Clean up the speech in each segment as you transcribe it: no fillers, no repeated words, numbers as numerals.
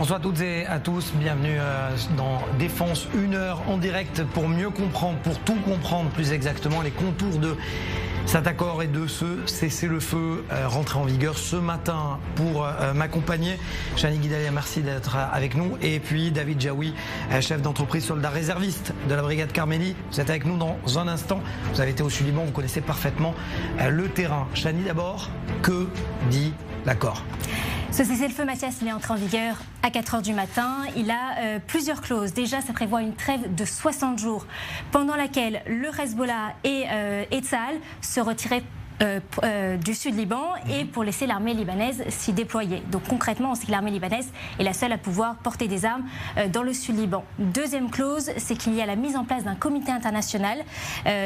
Bonsoir à toutes et à tous, bienvenue dans Défense 1 heure en direct pour mieux comprendre, pour tout comprendre plus exactement les contours de cet accord et de ce cessez-le-feu rentré en vigueur ce matin. Pour m'accompagner, Chani Guidalia, merci d'être avec nous, et puis David Jaoui, chef d'entreprise soldat réserviste de la brigade Carmélie. Vous êtes avec nous dans un instant, vous avez été au Sud-Liban, vous connaissez parfaitement le terrain. Chani d'abord, que dit l'accord ? Ce cessez-le-feu, Mathias, il est entré en vigueur à 4 h du matin. Il a plusieurs clauses. Déjà, ça prévoit une trêve de 60 jours pendant laquelle le Hezbollah et Tsahal se retiraient du Sud-Liban et pour laisser l'armée libanaise s'y déployer. Donc concrètement, on sait que l'armée libanaise est la seule à pouvoir porter des armes dans le Sud-Liban. Deuxième clause, c'est qu'il y a la mise en place d'un comité international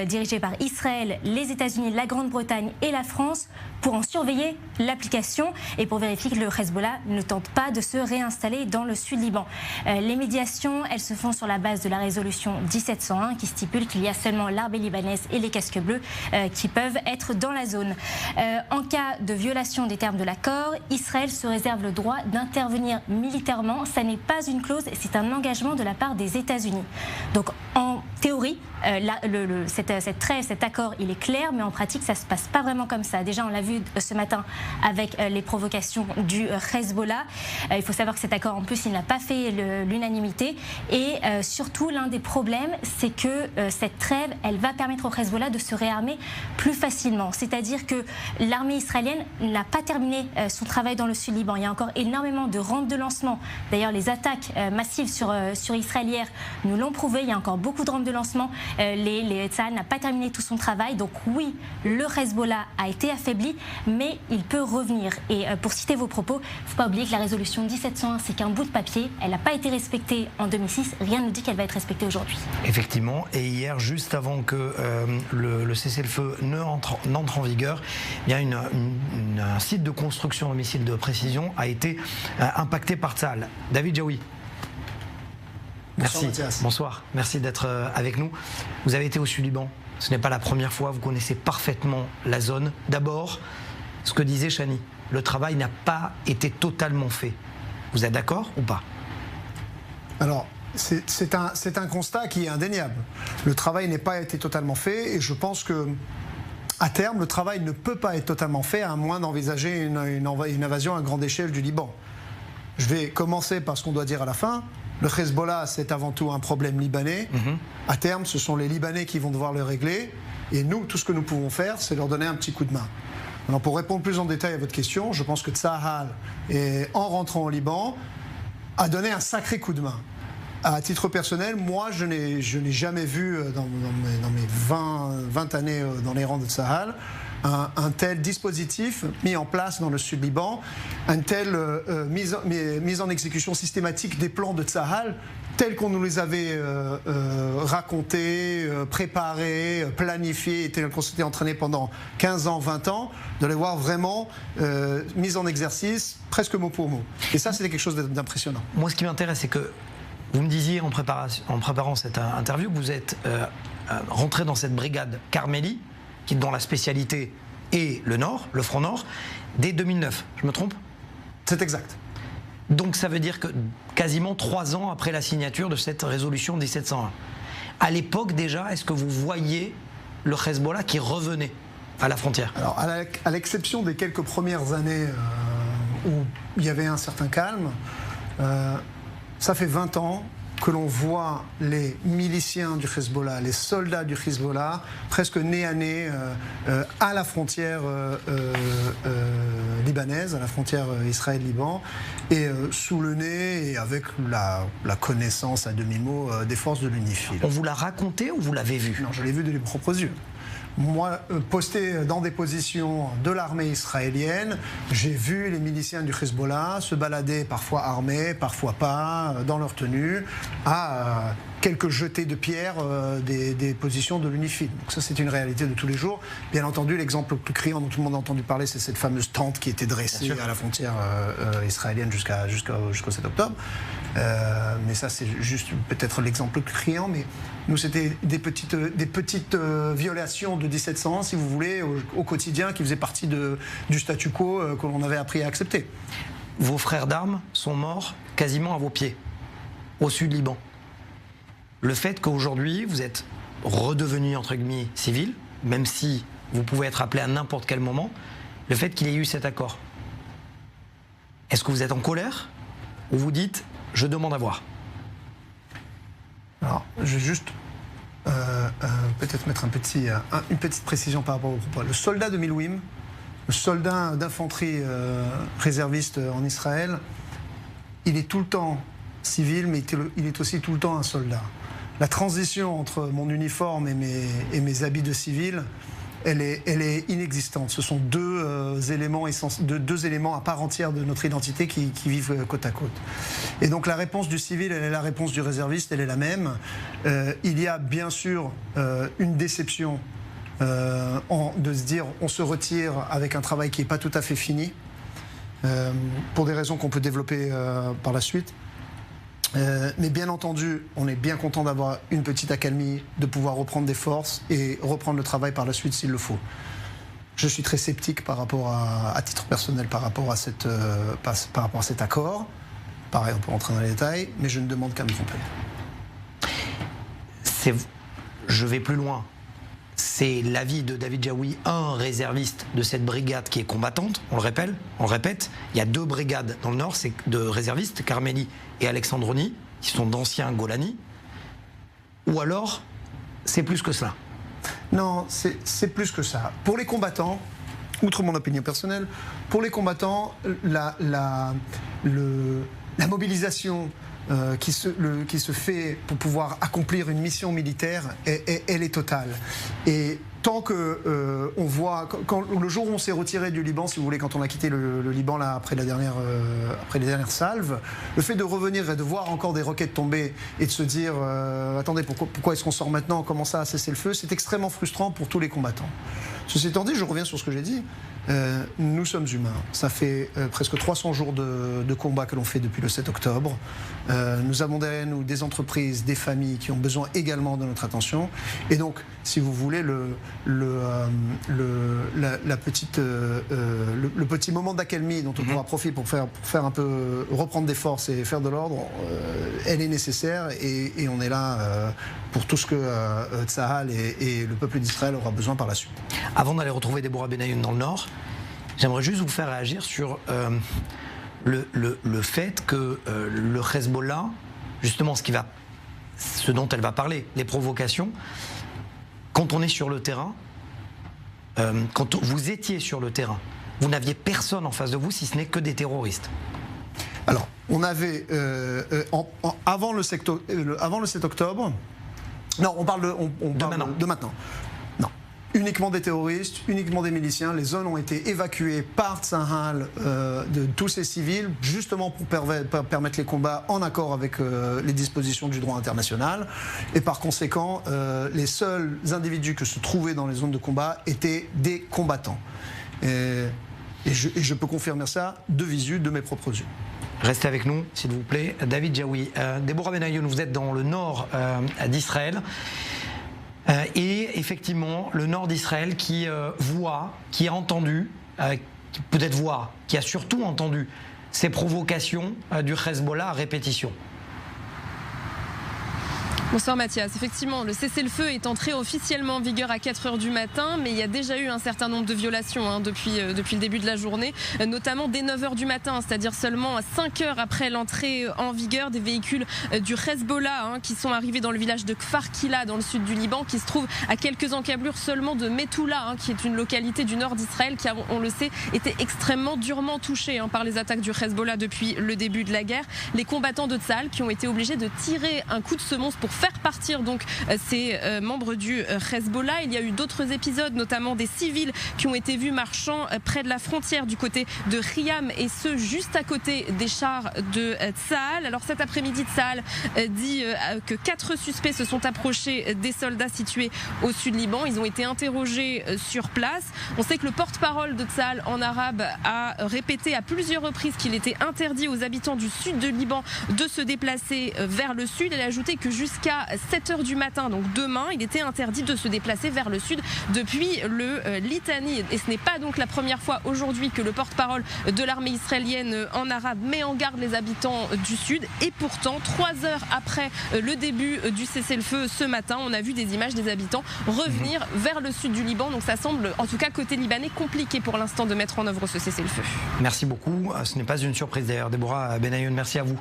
dirigé par Israël, les États-Unis, la Grande-Bretagne et la France pour en surveiller l'application et pour vérifier que le Hezbollah ne tente pas de se réinstaller dans le Sud-Liban. Les médiations, elles se font sur la base de la résolution 1701 qui stipule qu'il y a seulement l'armée libanaise et les casques bleus qui peuvent être dans la zone. En cas de violation des termes de l'accord, Israël se réserve le droit d'intervenir militairement. Ça n'est pas une clause, c'est un engagement de la part des États-Unis. Donc en théorie, cette trêve, cet accord, il est clair, mais en pratique, ça ne se passe pas vraiment comme ça. Déjà, on l'a vu ce matin avec les provocations du Hezbollah. Il faut savoir que cet accord, en plus, il n'a pas fait l'unanimité. Et surtout, l'un des problèmes, c'est que cette trêve, elle va permettre au Hezbollah de se réarmer plus facilement. C'est-à-dire que l'armée israélienne n'a pas terminé son travail dans le Sud-Liban. Il y a encore énormément de rampes de lancement. D'ailleurs, les attaques massives sur Israël hier nous l'ont prouvé. Il y a encore beaucoup de rampes de lancement. Tsahal n'a pas terminé tout son travail. Donc oui, le Hezbollah a été affaibli, mais il peut revenir. Et pour citer vos propos, il ne faut pas oublier que la résolution 1701, c'est qu'un bout de papier. Elle n'a pas été respectée en 2006. Rien ne nous dit qu'elle va être respectée aujourd'hui. Effectivement. Et hier, juste avant que le cessez-le-feu n'entre en vigueur, il y a un site de construction de missiles de précision a été impacté par Tsahal. David Jaoui. Merci. Mathias. Bonsoir, merci d'être avec nous. Vous avez été au Sud-Liban, ce n'est pas la première fois, vous connaissez parfaitement la zone. D'abord, ce que disait Chani, le travail n'a pas été totalement fait. Vous êtes d'accord ou pas ? Alors, c'est un constat qui est indéniable. Le travail n'a pas été totalement fait et je pense que à terme, le travail ne peut pas être totalement fait à moins d'envisager une invasion à grande échelle du Liban. Je vais commencer par ce qu'on doit dire à la fin. Le Hezbollah, c'est avant tout un problème libanais. À terme, ce sont les Libanais qui vont devoir le régler. Et nous, tout ce que nous pouvons faire, c'est leur donner un petit coup de main. Alors, pour répondre plus en détail à votre question, je pense que Tsahal, en rentrant au Liban, a donné un sacré coup de main. À titre personnel, moi, je n'ai jamais vu dans mes 20 années dans les rangs de Tsahal un tel dispositif mis en place dans le Sud-Liban, une telle mise en exécution systématique des plans de Tsahal tels qu'on nous les avait racontés, préparés, planifiés, et tels qu'on s'était entraînés pendant 15 ans, 20 ans, de les voir vraiment mis en exercice, presque mot pour mot. Et ça, c'était quelque chose d'impressionnant. Moi, ce qui m'intéresse, c'est que vous me disiez en préparant cette interview que vous êtes rentré dans cette brigade Carmélie, dont la spécialité est le Nord, le front Nord, dès 2009. Je me trompe ? C'est exact. Donc ça veut dire que quasiment 3 ans après la signature de cette résolution 1701. À l'époque déjà, est-ce que vous voyez le Hezbollah qui revenait à la frontière ? Alors à l'exception des quelques premières années où il y avait un certain calme, ça fait 20 ans que l'on voit les miliciens du Hezbollah, les soldats du Hezbollah, presque nez à nez à la frontière libanaise, à la frontière Israël-Liban, et sous le nez et avec la connaissance à demi-mot des forces de l'UNIFIL. On vous l'a raconté ou vous l'avez vu ? Non, je l'ai vu de mes propres yeux. Moi, posté dans des positions de l'armée israélienne, j'ai vu les miliciens du Hezbollah se balader, parfois armés, parfois pas, dans leur tenue, à quelques jetés de pierres des positions de l'UNIFIL. Donc ça, c'est une réalité de tous les jours. Bien entendu, l'exemple le plus criant dont tout le monde a entendu parler, c'est cette fameuse tente qui était dressée à la frontière israélienne jusqu'au 7 octobre. Mais ça, c'est juste peut-être l'exemple le plus criant, mais nous, c'était des petites violations de 1700, si vous voulez, au quotidien, qui faisaient partie du statu quo que l'on avait appris à accepter. vos frères d'armes sont morts quasiment à vos pieds, au sud Liban. Le fait qu'aujourd'hui, vous êtes redevenu, entre guillemets, civil, même si vous pouvez être appelé à n'importe quel moment, le fait qu'il y ait eu cet accord. Est-ce que vous êtes en colère ou vous dites « je demande à voir » ? Alors, je vais juste peut-être mettre une petite précision par rapport au propos. Le soldat de Milwim, le soldat d'infanterie réserviste en Israël, il est tout le temps civil, mais il est aussi tout le temps un soldat. La transition entre mon uniforme et mes habits de civil, elle est inexistante. Ce sont deux éléments à part entière de notre identité qui vivent côte à côte. Et donc la réponse du civil, elle est la réponse du réserviste, elle est la même. Il y a bien sûr une déception de se dire on se retire avec un travail qui n'est pas tout à fait fini, pour des raisons qu'on peut développer par la suite. Mais bien entendu, on est bien content d'avoir une petite accalmie, de pouvoir reprendre des forces et reprendre le travail par la suite s'il le faut. Je suis très sceptique par rapport à titre personnel par rapport à cet accord. Pareil, on peut rentrer dans les détails, mais je ne demande qu'à me tromper. Je vais plus loin. C'est l'avis de David Jaoui, un réserviste de cette brigade qui est combattante, on le répète. Il y a 2 brigades dans le Nord, c'est de réservistes, Carmeli et Alexandroni, qui sont d'anciens Golani. Ou alors, c'est plus que cela? Non, c'est plus que ça. Pour les combattants, outre mon opinion personnelle, pour les combattants, la mobilisation qui se fait pour pouvoir accomplir une mission militaire, elle est totale. Et tant que on voit, le jour où on s'est retiré du Liban, si vous voulez, quand on a quitté le Liban là, après les dernières salves, le fait de revenir et de voir encore des roquettes tomber et de se dire attendez, pourquoi est-ce qu'on sort maintenant, on commence à cesser le feu, c'est extrêmement frustrant pour tous les combattants. Ceci étant dit, je reviens sur ce que j'ai dit. Nous sommes humains. Ça fait presque 300 jours de combat que l'on fait depuis le 7 octobre. Nous avons derrière nous des entreprises, des familles qui ont besoin également de notre attention. Et donc, si vous voulez, le petit moment d'accalmie dont on pourra profiter pour faire un peu, reprendre des forces et faire de l'ordre, elle est nécessaire et on est là pour tout ce que Tsahal et le peuple d'Israël aura besoin par la suite. Avant d'aller retrouver Deborah Benayoun dans le Nord, j'aimerais juste vous faire réagir sur le fait que le Hezbollah, justement ce dont elle va parler, les provocations, quand on est sur le terrain, quand vous étiez sur le terrain, vous n'aviez personne en face de vous si ce n'est que des terroristes. Alors, on avait, avant le 7 octobre, non, on parle de maintenant. Non, uniquement des terroristes, uniquement des miliciens. Les zones ont été évacuées par Tsahal de tous ces civils, justement pour permettre les combats en accord avec les dispositions du droit international. Et par conséquent, les seuls individus que se trouvaient dans les zones de combat étaient des combattants. Et je peux confirmer ça de visu, de mes propres yeux. Restez avec nous, s'il vous plaît. David Jaoui, Deborah Benayoun, vous êtes dans le nord d'Israël. Et effectivement, le nord d'Israël qui voit, qui a entendu, peut-être voit, qui a surtout entendu ces provocations du Hezbollah à répétition. Bonsoir Mathias. Effectivement, le cessez-le-feu est entré officiellement en vigueur à 4h du matin, mais il y a déjà eu un certain nombre de violations depuis le début de la journée, notamment dès 9h du matin, c'est-à-dire seulement 5 heures après l'entrée en vigueur des véhicules du Hezbollah qui sont arrivés dans le village de Kfar Kila dans le sud du Liban, qui se trouve à quelques encablures seulement de Metula, qui est une localité du nord d'Israël qui, on le sait, était extrêmement durement touchée par les attaques du Hezbollah depuis le début de la guerre. Les combattants de Tsahal qui ont été obligés de tirer un coup de semonce pour faire partir donc ces membres du Hezbollah. Il y a eu d'autres épisodes, notamment des civils qui ont été vus marchant près de la frontière du côté de Riam, et ce juste à côté des chars de Tsahal. Alors cet après-midi, Tsahal dit que 4 suspects se sont approchés des soldats situés au sud Liban. Ils ont été interrogés sur place. On sait que le porte-parole de Tsahal en arabe a répété à plusieurs reprises qu'il était interdit aux habitants du sud de Liban de se déplacer vers le sud. Elle a ajouté que jusqu'à jusqu'à 7h du matin, donc demain, il était interdit de se déplacer vers le sud depuis le Litani. Et ce n'est pas donc la première fois aujourd'hui que le porte-parole de l'armée israélienne en arabe met en garde les habitants du sud. Et pourtant, 3 heures après le début du cessez-le-feu ce matin, on a vu des images des habitants revenir vers le sud du Liban. Donc ça semble, en tout cas côté libanais, compliqué pour l'instant de mettre en œuvre ce cessez-le-feu. Merci beaucoup. Ce n'est pas une surprise d'ailleurs, Déborah Benayoun, merci à vous.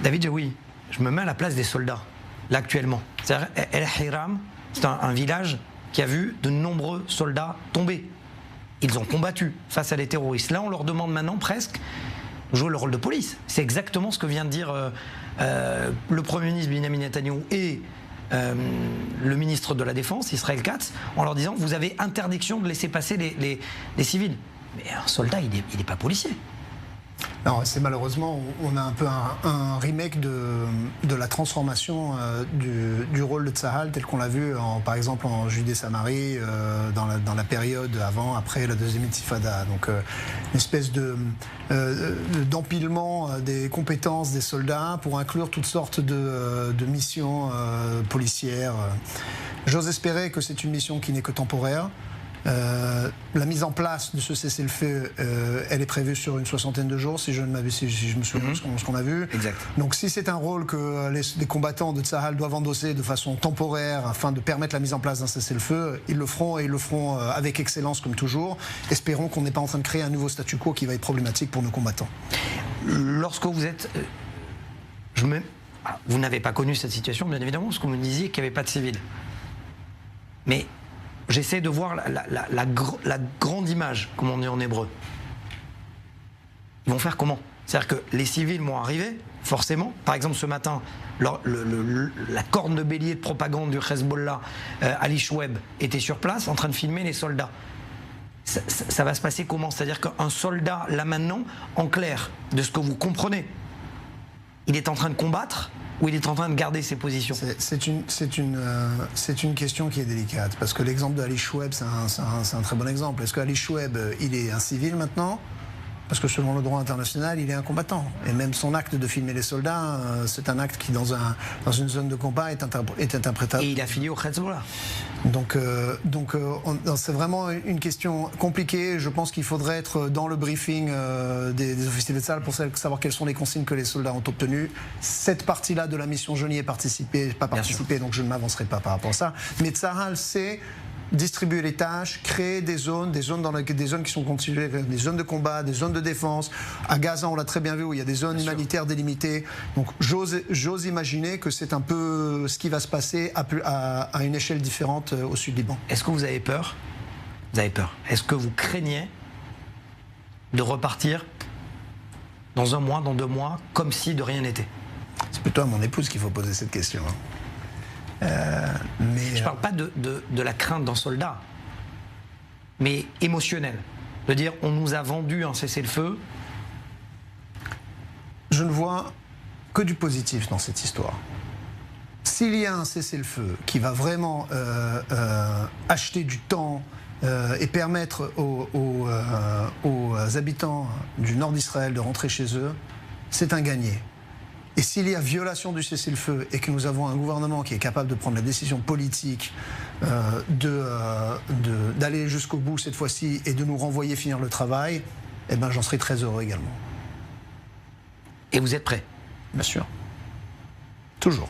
David Jaoui, je me mets à la place des soldats, là actuellement. C'est-à-dire, El Hiram, c'est un village qui a vu de nombreux soldats tomber. Ils ont combattu face à des terroristes. Là, on leur demande maintenant presque de jouer le rôle de police. C'est exactement ce que vient de dire le Premier ministre Benjamin Netanyahou et le ministre de la Défense, Israël Katz, en leur disant vous avez interdiction de laisser passer les civils. Mais un soldat, il n'est pas policier. Alors, c'est malheureusement, on a un peu un remake de la transformation du rôle de Tsahal tel qu'on l'a vu par exemple en Judée-Samarie dans la période avant, après la deuxième intifada. Donc une espèce d'empilement des compétences des soldats pour inclure toutes sortes de missions policières. J'ose espérer que c'est une mission qui n'est que temporaire. La mise en place de ce cessez-le-feu, elle est prévue sur une 60aine de jours, si je me souviens de ce qu'on a vu. Exact. Donc si c'est un rôle que les combattants de Tsahal doivent endosser de façon temporaire afin de permettre la mise en place d'un cessez-le-feu, ils le feront et ils le feront avec excellence comme toujours. Espérons qu'on n'est pas en train de créer un nouveau statu quo qui va être problématique pour nos combattants. Lorsque vous êtes... Vous n'avez pas connu cette situation, bien évidemment, parce que vous me disiez qu'il n'y avait pas de civils. Mais... j'essaie de voir la grande image, comme on dit en hébreu. Ils vont faire comment? C'est-à-dire que les civils vont arriver, forcément. Par exemple, ce matin, la corne de bélier de propagande du Hezbollah, Ali Choueb, était sur place en train de filmer les soldats. Ça va se passer comment? C'est-à-dire qu'un soldat, là maintenant, en clair, de ce que vous comprenez, il est en train de combattre ou il est en train de garder ses positions? C'est une question qui est délicate, parce que l'exemple de Ali Choueb, c'est un très bon exemple. Est-ce que Ali Choueb, il est un civil maintenant? Parce que selon le droit international, il est un combattant. Et même son acte de filmer les soldats, c'est un acte qui, dans une zone de combat, est interprétable. Et il a fini au Hezbollah. Donc c'est vraiment une question compliquée. Je pense qu'il faudrait être dans le briefing des officiers de Tsahal pour savoir quelles sont les consignes que les soldats ont obtenues. Cette partie-là de la mission, je n'y ai pas participé, donc je ne m'avancerai pas par rapport à ça. Mais Tsahal, c'est distribuer les tâches, créer des zones qui sont constituées, des zones de combat, des zones de défense. À Gaza, on l'a très bien vu, où il y a des zones humanitaires délimitées. Donc j'ose imaginer que c'est un peu ce qui va se passer à une échelle différente au sud Liban. Est-ce que vous avez peur? Vous avez peur. Est-ce que vous craignez de repartir dans un mois, dans 2 mois, comme si de rien n'était? C'est plutôt à mon épouse qu'il faut poser cette question. Je ne parle pas de la crainte d'un soldat, mais émotionnelle. De dire, on nous a vendu un cessez-le-feu. Je ne vois que du positif dans cette histoire. S'il y a un cessez-le-feu qui va vraiment acheter du temps et permettre aux habitants du nord d'Israël de rentrer chez eux, c'est un gagné. Et s'il y a violation du cessez-le-feu et que nous avons un gouvernement qui est capable de prendre la décision politique d'aller jusqu'au bout cette fois-ci et de nous renvoyer finir le travail, eh ben, j'en serai très heureux également. Et vous êtes prêt? Bien sûr. Toujours.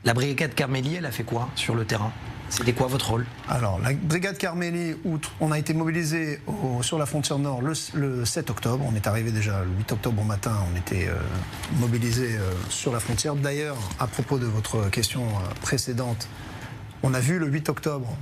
La brigade Carmélie, elle a fait quoi sur le terrain? C'était quoi votre rôle? Alors, la brigade Carmélie, on a été mobilisé sur la frontière nord le 7 octobre. On est arrivé déjà le 8 octobre au matin, on était mobilisé sur la frontière. D'ailleurs, à propos de votre question précédente, on a vu le 8 octobre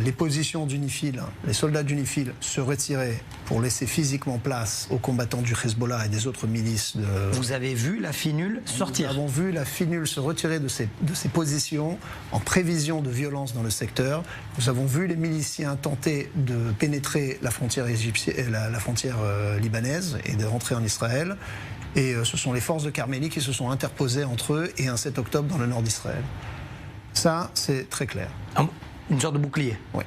les positions d'UNIFIL, les soldats d'UNIFIL se retirer pour laisser physiquement place aux combattants du Hezbollah et des autres milices. Vous avez vu la FINUL sortir? Nous avons vu la FINUL se retirer de ses positions en prévision de violence dans le secteur. Nous avons vu les miliciens tenter de pénétrer la frontière égyptienne, la frontière libanaise et de rentrer en Israël. Et ce sont les forces de Carmélie qui se sont interposées entre eux et un 7 octobre dans le nord d'Israël. Ça, c'est très clair. Une sorte de bouclier. Oui.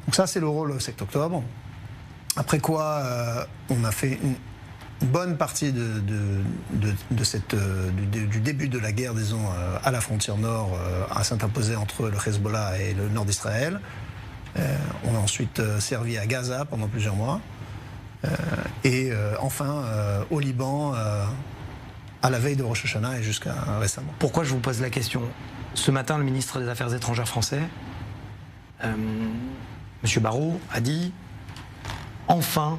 Donc ça, c'est le rôle 7 octobre. Après quoi, on a fait bonne partie du début de la guerre, disons, à la frontière nord, à s'interposer entre le Hezbollah et le nord d'Israël. On a ensuite servi à Gaza pendant plusieurs mois. Et enfin au Liban à la veille de Rosh Hashanah et jusqu'à récemment. Pourquoi je vous pose la question? Ce matin, le ministre des Affaires étrangères français, M. Barrot, a dit « Enfin,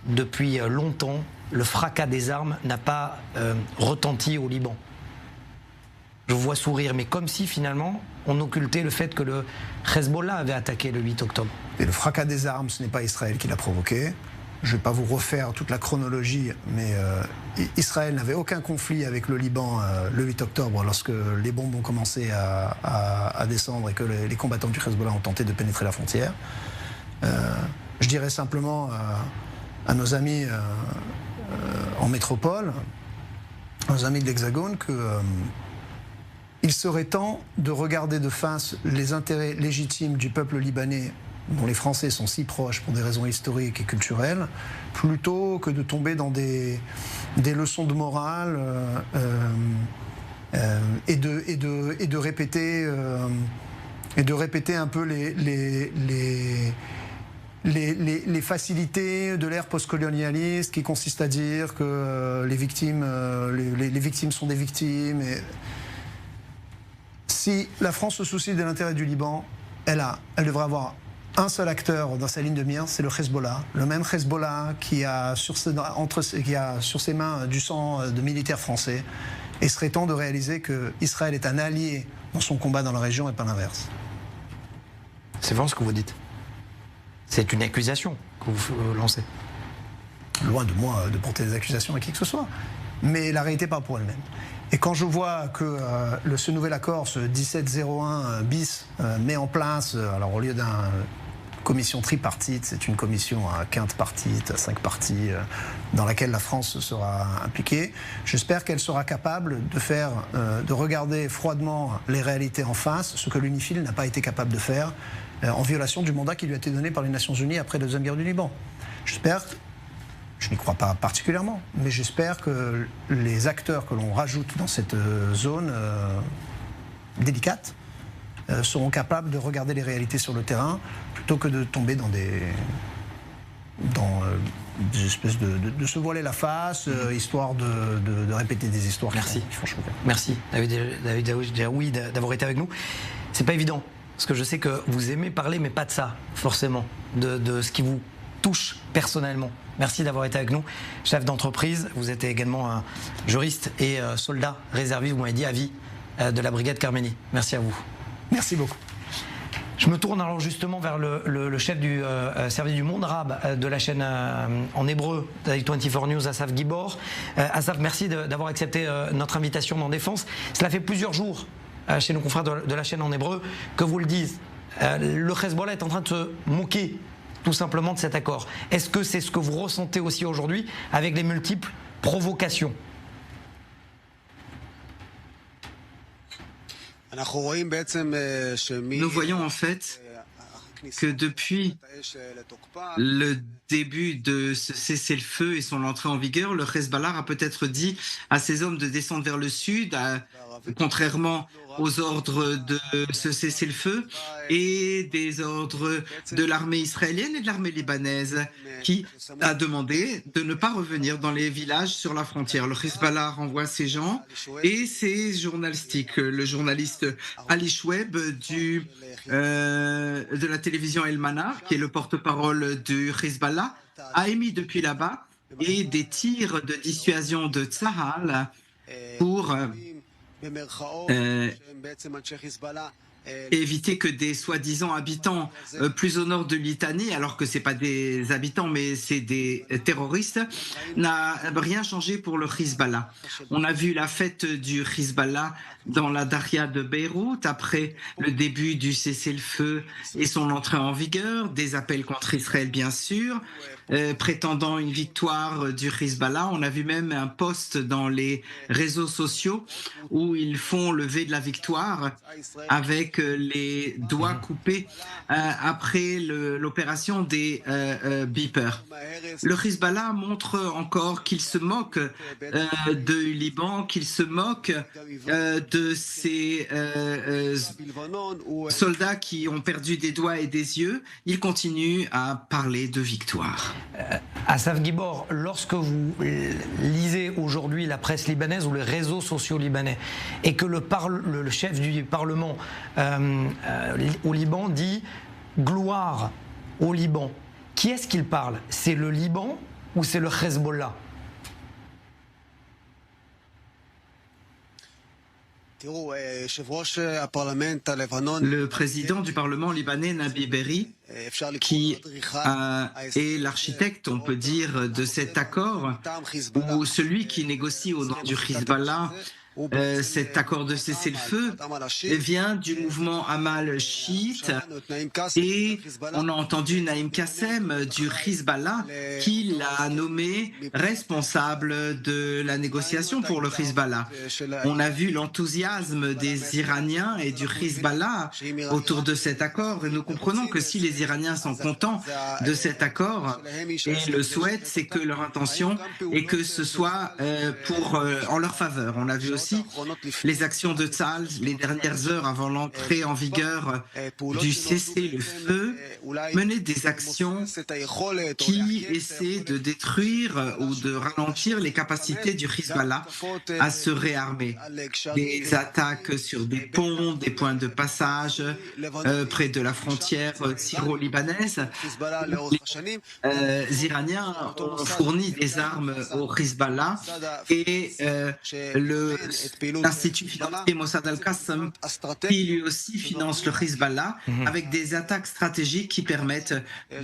depuis longtemps, le fracas des armes n'a pas retenti au Liban ». Je vous vois sourire, mais comme si finalement on occultait le fait que le Hezbollah avait attaqué le 8 octobre. Et le fracas des armes, ce n'est pas Israël qui l'a provoqué. Je ne vais pas vous refaire toute la chronologie, mais Israël n'avait aucun conflit avec le Liban le 8 octobre, lorsque les bombes ont commencé à descendre et que les combattants du Hezbollah ont tenté de pénétrer la frontière. Je dirais simplement à nos amis en métropole, à nos amis de l'Hexagone, qu'il serait temps de regarder de face les intérêts légitimes du peuple libanais, dont les Français sont si proches pour des raisons historiques et culturelles, plutôt que de tomber dans des leçons de morale et de répéter un peu les facilités de l'ère postcolonialiste qui consiste à dire que les victimes sont des victimes. Si la France se soucie de l'intérêt du Liban, elle devrait avoir un seul acteur dans sa ligne de mire, c'est le Hezbollah. Le même Hezbollah qui a sur ses mains du sang de militaires français. Et il serait temps de réaliser qu'Israël est un allié dans son combat dans la région et pas l'inverse. C'est vraiment ce que vous dites. C'est une accusation que vous lancez. Loin de moi de porter des accusations à qui que ce soit. Mais la réalité parle pour elle-même. Et quand je vois que ce nouvel accord, ce 1701 bis, met en place, alors au lieu d'une commission tripartite, c'est une commission à quinte-partite, à 5 parties, dans laquelle la France sera impliquée. J'espère qu'elle sera capable de regarder froidement les réalités en face, ce que l'UNIFIL n'a pas été capable de faire, en violation du mandat qui lui a été donné par les Nations Unies après la Deuxième Guerre du Liban. Je n'y crois pas particulièrement, mais j'espère que les acteurs que l'on rajoute dans cette zone délicate seront capables de regarder les réalités sur le terrain plutôt que de tomber dans des espèces de se voiler la face, histoire de répéter des histoires. Merci. Merci David Jaoui d'avoir été avec nous. C'est pas évident, parce que je sais que vous aimez parler, mais pas de ça, forcément, de ce qui vous touche personnellement. Merci d'avoir été avec nous, chef d'entreprise. Vous êtes également un juriste et soldat réserviste, vous m'avez dit, à vie de la brigade Carménie. Merci à vous. Merci beaucoup. Je me tourne alors justement vers le chef du service du monde arabe de la chaîne en hébreu d'I24 News, Assaf Gibor. Assaf, merci d'avoir accepté notre invitation dans Défense. Cela fait plusieurs jours chez nos confrères de la chaîne en hébreu que vous le dites. Le Hezbollah est en train de se moquer tout simplement de cet accord. Est-ce que c'est ce que vous ressentez aussi aujourd'hui avec les multiples provocations? Nous voyons en fait que depuis le début de ce cessez-le-feu et son entrée en vigueur, le Hezbollah a peut-être dit à ses hommes de descendre vers le sud, contrairement aux ordres de ce cessez-le-feu et des ordres de l'armée israélienne et de l'armée libanaise qui a demandé de ne pas revenir dans les villages sur la frontière. Le Hezbollah renvoie ces gens et c'est journalistique. Le journaliste Ali Shoueb de la télévision El Manar, qui est le porte-parole du Hezbollah, a émis depuis là-bas et des tirs de dissuasion de Tzahal pour éviter que des soi-disant habitants plus au nord de Litanie, alors que ce n'est pas des habitants mais c'est des terroristes, n'a rien changé pour le Hezbollah. On a vu la fête du Hezbollah dans la Daria de Beyrouth après le début du cessez-le-feu et son entrée en vigueur, des appels contre Israël bien sûr, prétendant une victoire du Hezbollah. On a vu même un post dans les réseaux sociaux où ils font lever de la victoire avec les doigts coupés après l'opération des beepers. Le Hezbollah montre encore qu'il se moque du Liban, qu'il se moque de ces soldats qui ont perdu des doigts et des yeux. Il continue à parler de victoire. Assaf Guibor, lorsque vous lisez aujourd'hui la presse libanaise ou les réseaux sociaux libanais et que le chef du Parlement au Liban dit « gloire au Liban », qui est-ce qu'il parle? C'est le Liban ou c'est le Hezbollah? Le président du Parlement libanais, Nabi Berri, qui est l'architecte, on peut dire, de cet accord, ou celui qui négocie au nom du Hezbollah cet accord de cessez-le-feu, vient du mouvement Amal chiite, et on a entendu Naïm Kassem du Hezbollah qui l'a nommé responsable de la négociation pour le Hezbollah. On a vu l'enthousiasme des Iraniens et du Hezbollah autour de cet accord, et nous comprenons que si les Iraniens sont contents de cet accord et le souhaitent, c'est que leur intention est que ce soit en leur faveur. On a vu aussi les actions de Tzahal les dernières heures avant l'entrée en vigueur du cessez-le-feu, mener des actions qui essaient de détruire ou de ralentir les capacités du Hezbollah à se réarmer. Des attaques sur des ponts, des points de passage près de la frontière syro-libanaise. Les Iraniens ont fourni des armes au Hezbollah et l'Institut financier Mossad Al-Qassam, qui lui aussi finance le Hezbollah, avec des attaques stratégiques qui permettent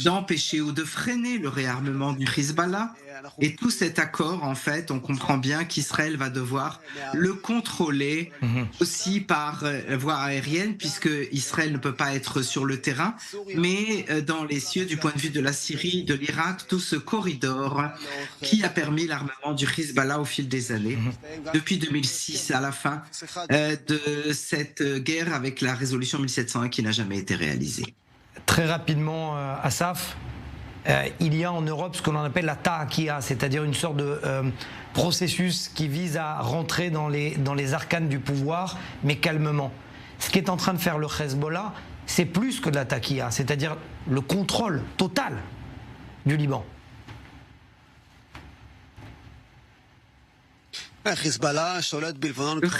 d'empêcher ou de freiner le réarmement du Hezbollah. Et tout cet accord, en fait, on comprend bien qu'Israël va devoir le contrôler aussi par voie aérienne, puisque Israël ne peut pas être sur le terrain, mais dans les cieux du point de vue de la Syrie, de l'Irak, tout ce corridor qui a permis l'armement du Hezbollah au fil des années, depuis 2006 à la fin de cette guerre avec la résolution 1701 qui n'a jamais été réalisée. Très rapidement, Assaf, il y a en Europe ce qu'on appelle la ta'akia, c'est-à-dire une sorte de processus qui vise à rentrer dans les arcanes du pouvoir, mais calmement. Ce qui est en train de faire le Hezbollah, c'est plus que de la ta'akia, c'est-à-dire le contrôle total du Liban. Le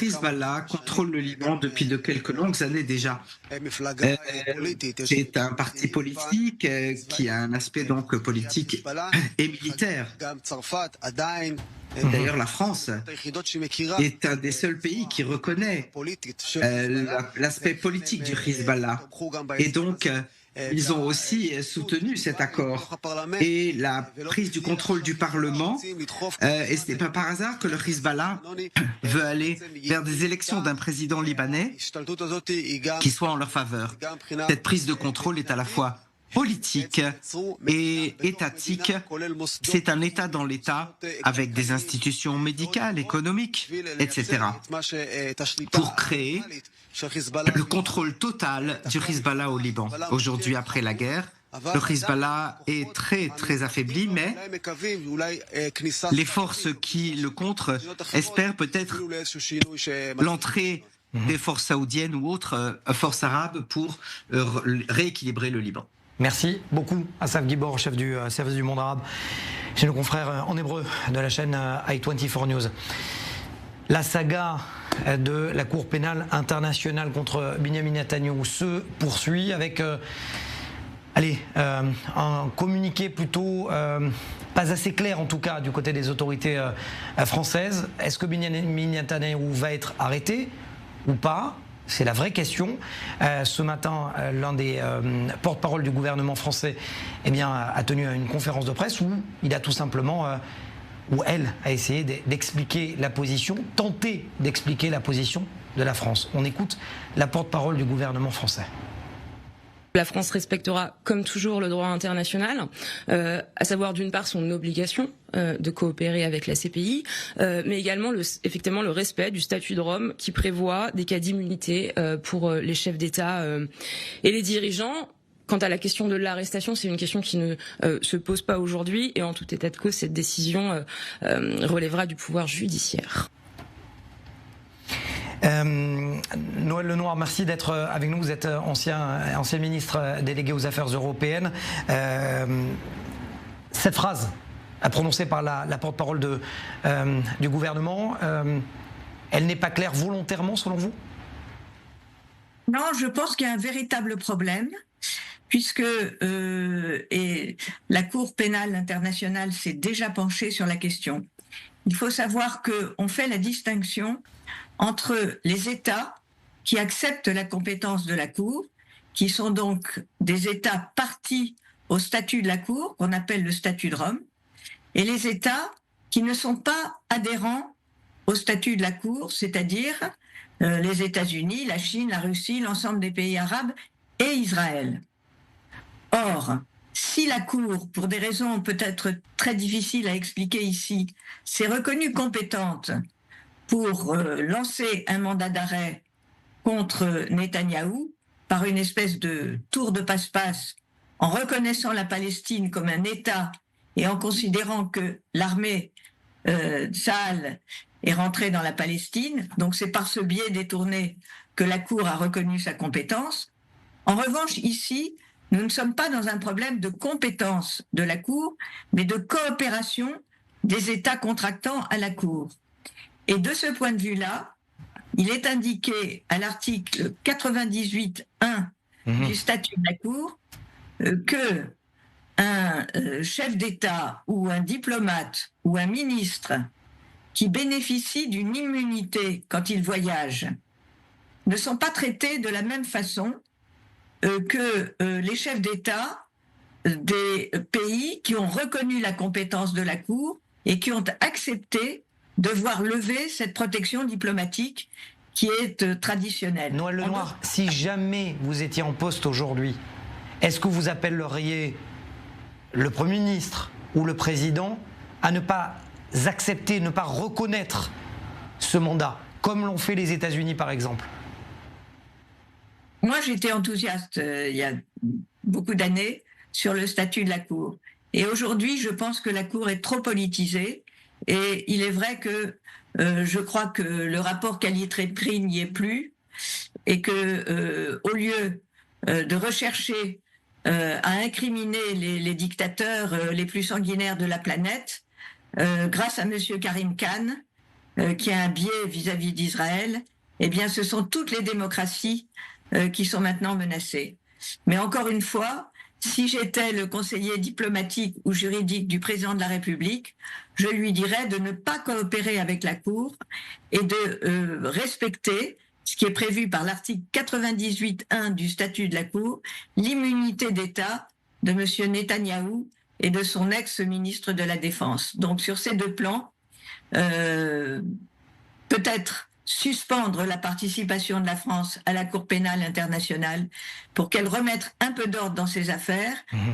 Hezbollah contrôle le Liban depuis de quelques longues années déjà. C'est un parti politique qui a un aspect donc politique et militaire. D'ailleurs, la France est un des seuls pays qui reconnaît l'aspect politique du Hezbollah. Et donc, ils ont aussi soutenu cet accord et la prise du contrôle du Parlement. Et ce n'est pas par hasard que le Hezbollah veut aller vers des élections d'un président libanais qui soit en leur faveur. Cette prise de contrôle est à la fois politique et étatique. C'est un État dans l'État avec des institutions médicales, économiques, etc. pour créer le contrôle total du Hezbollah au Liban. Aujourd'hui, après la guerre, le Hezbollah est très, très affaibli, mais les forces qui le contre espèrent peut-être l'entrée des forces saoudiennes ou autres forces arabes pour rééquilibrer le Liban. Merci beaucoup, Assaf Guibor, chef du service du monde arabe, chez nos confrères en hébreu de la chaîne i24 News. La saga de la Cour pénale internationale contre Benyamin Netanyahou se poursuit avec un communiqué plutôt pas assez clair en tout cas du côté des autorités françaises. Est-ce que Benyamin Netanyahou va être arrêté ou pas ? C'est la vraie question. Ce matin, l'un des porte-parole du gouvernement français a tenu une conférence de presse où il a tout simplement, où elle a essayé d'expliquer la position, tenter d'expliquer la position de la France. On écoute la porte-parole du gouvernement français. La France respectera, comme toujours, le droit international, à savoir d'une part son obligation de coopérer avec la CPI, mais également effectivement le respect du statut de Rome qui prévoit des cas d'immunité pour les chefs d'État et les dirigeants. Quant à la question de l'arrestation, c'est une question qui ne se pose pas aujourd'hui et en tout état de cause, cette décision relèvera du pouvoir judiciaire. Noël Lenoir, merci d'être avec nous. Vous êtes ancien ministre délégué aux Affaires européennes. Cette phrase prononcée par la porte-parole du gouvernement, elle n'est pas claire volontairement selon vous? Non, je pense qu'il y a un véritable problème, puisque et la Cour pénale internationale s'est déjà penchée sur la question. Il faut savoir qu'on fait la distinction entre les États qui acceptent la compétence de la Cour, qui sont donc des États partis au statut de la Cour, qu'on appelle le statut de Rome, et les États qui ne sont pas adhérents au statut de la Cour, c'est-à-dire les États-Unis, la Chine, la Russie, l'ensemble des pays arabes et Israël. Or, si la Cour, pour des raisons peut-être très difficiles à expliquer ici, s'est reconnue compétente pour lancer un mandat d'arrêt contre Netanyahou par une espèce de tour de passe-passe, en reconnaissant la Palestine comme un État et en considérant que l'armée Tsahal est rentrée dans la Palestine, donc c'est par ce biais détourné que la Cour a reconnu sa compétence. En revanche, ici, nous ne sommes pas dans un problème de compétence de la Cour, mais de coopération des États contractants à la Cour. Et de ce point de vue-là, il est indiqué à l'article 98.1 du statut de la Cour que un chef d'État ou un diplomate ou un ministre qui bénéficie d'une immunité quand il voyage ne sont pas traités de la même façon que les chefs d'État des pays qui ont reconnu la compétence de la Cour et qui ont accepté de voir lever cette protection diplomatique qui est traditionnelle. Noël Lenoir, si jamais vous étiez en poste aujourd'hui, est-ce que vous appelleriez le Premier ministre ou le Président à ne pas accepter, ne pas reconnaître ce mandat, comme l'ont fait les États-Unis par exemple? Moi, j'étais enthousiaste il y a beaucoup d'années sur le statut de la Cour. Et aujourd'hui, je pense que la Cour est trop politisée. Et il est vrai que je crois que le rapport Calitri-Crine n'y est plus et que au lieu de rechercher à incriminer les dictateurs les plus sanguinaires de la planète, grâce à monsieur Karim Khan, qui a un biais vis-à-vis d'Israël, eh bien ce sont toutes les démocraties qui sont maintenant menacées. Mais encore une fois, si j'étais le conseiller diplomatique ou juridique du président de la République, je lui dirais de ne pas coopérer avec la Cour et de respecter ce qui est prévu par l'article 98.1 du statut de la Cour, l'immunité d'État de M. Netanyahou et de son ex-ministre de la Défense. Donc sur ces deux plans, peut-être suspendre la participation de la France à la Cour pénale internationale pour qu'elle remette un peu d'ordre dans ses affaires.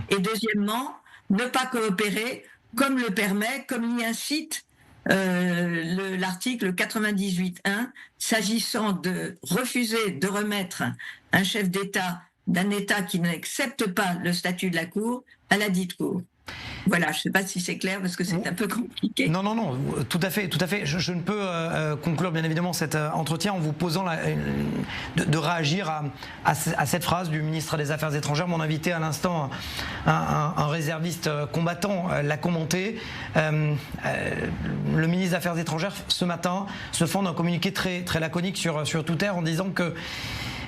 Et deuxièmement, ne pas coopérer comme le permet, comme l'y incite l'article 98.1, s'agissant de refuser de remettre un chef d'État d'un État qui n'accepte pas le statut de la Cour à la dite Cour. Voilà, je ne sais pas si c'est clair parce que c'est un peu compliqué. Non, tout à fait. Je ne peux conclure bien évidemment cet entretien en vous posant de réagir à cette phrase du ministre des Affaires étrangères. Mon invité à l'instant, un réserviste combattant, l'a commenté. Le ministre des Affaires étrangères ce matin se fend d'un communiqué très, très laconique sur Twitter en disant que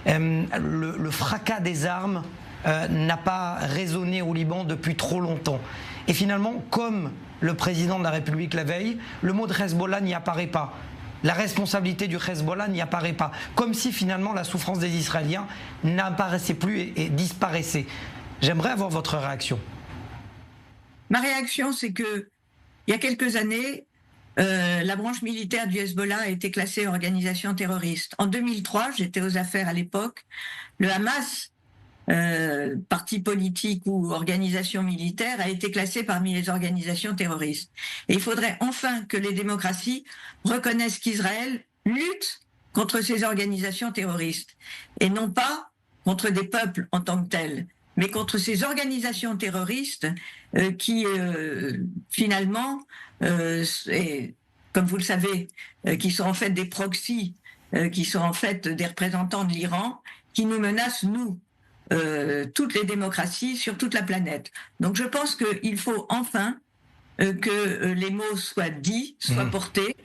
le fracas des armes n'a pas résonné au Liban depuis trop longtemps. Et finalement, comme le président de la République la veille, le mot de Hezbollah n'y apparaît pas. La responsabilité du Hezbollah n'y apparaît pas. Comme si finalement la souffrance des Israéliens n'apparaissait plus et disparaissait. J'aimerais avoir votre réaction. Ma réaction, c'est que il y a quelques années, la branche militaire du Hezbollah a été classée organisation terroriste. En 2003, j'étais aux affaires à l'époque, le Hamas parti politique ou organisation militaire a été classé parmi les organisations terroristes. Et il faudrait enfin que les démocraties reconnaissent qu'Israël lutte contre ces organisations terroristes et non pas contre des peuples en tant que tels, mais contre ces organisations terroristes qui finalement, comme vous le savez, qui sont en fait des proxys, qui sont en fait des représentants de l'Iran, qui nous menacent, nous, toutes les démocraties sur toute la planète. Donc je pense qu'il faut enfin que les mots soient dits, soient portés.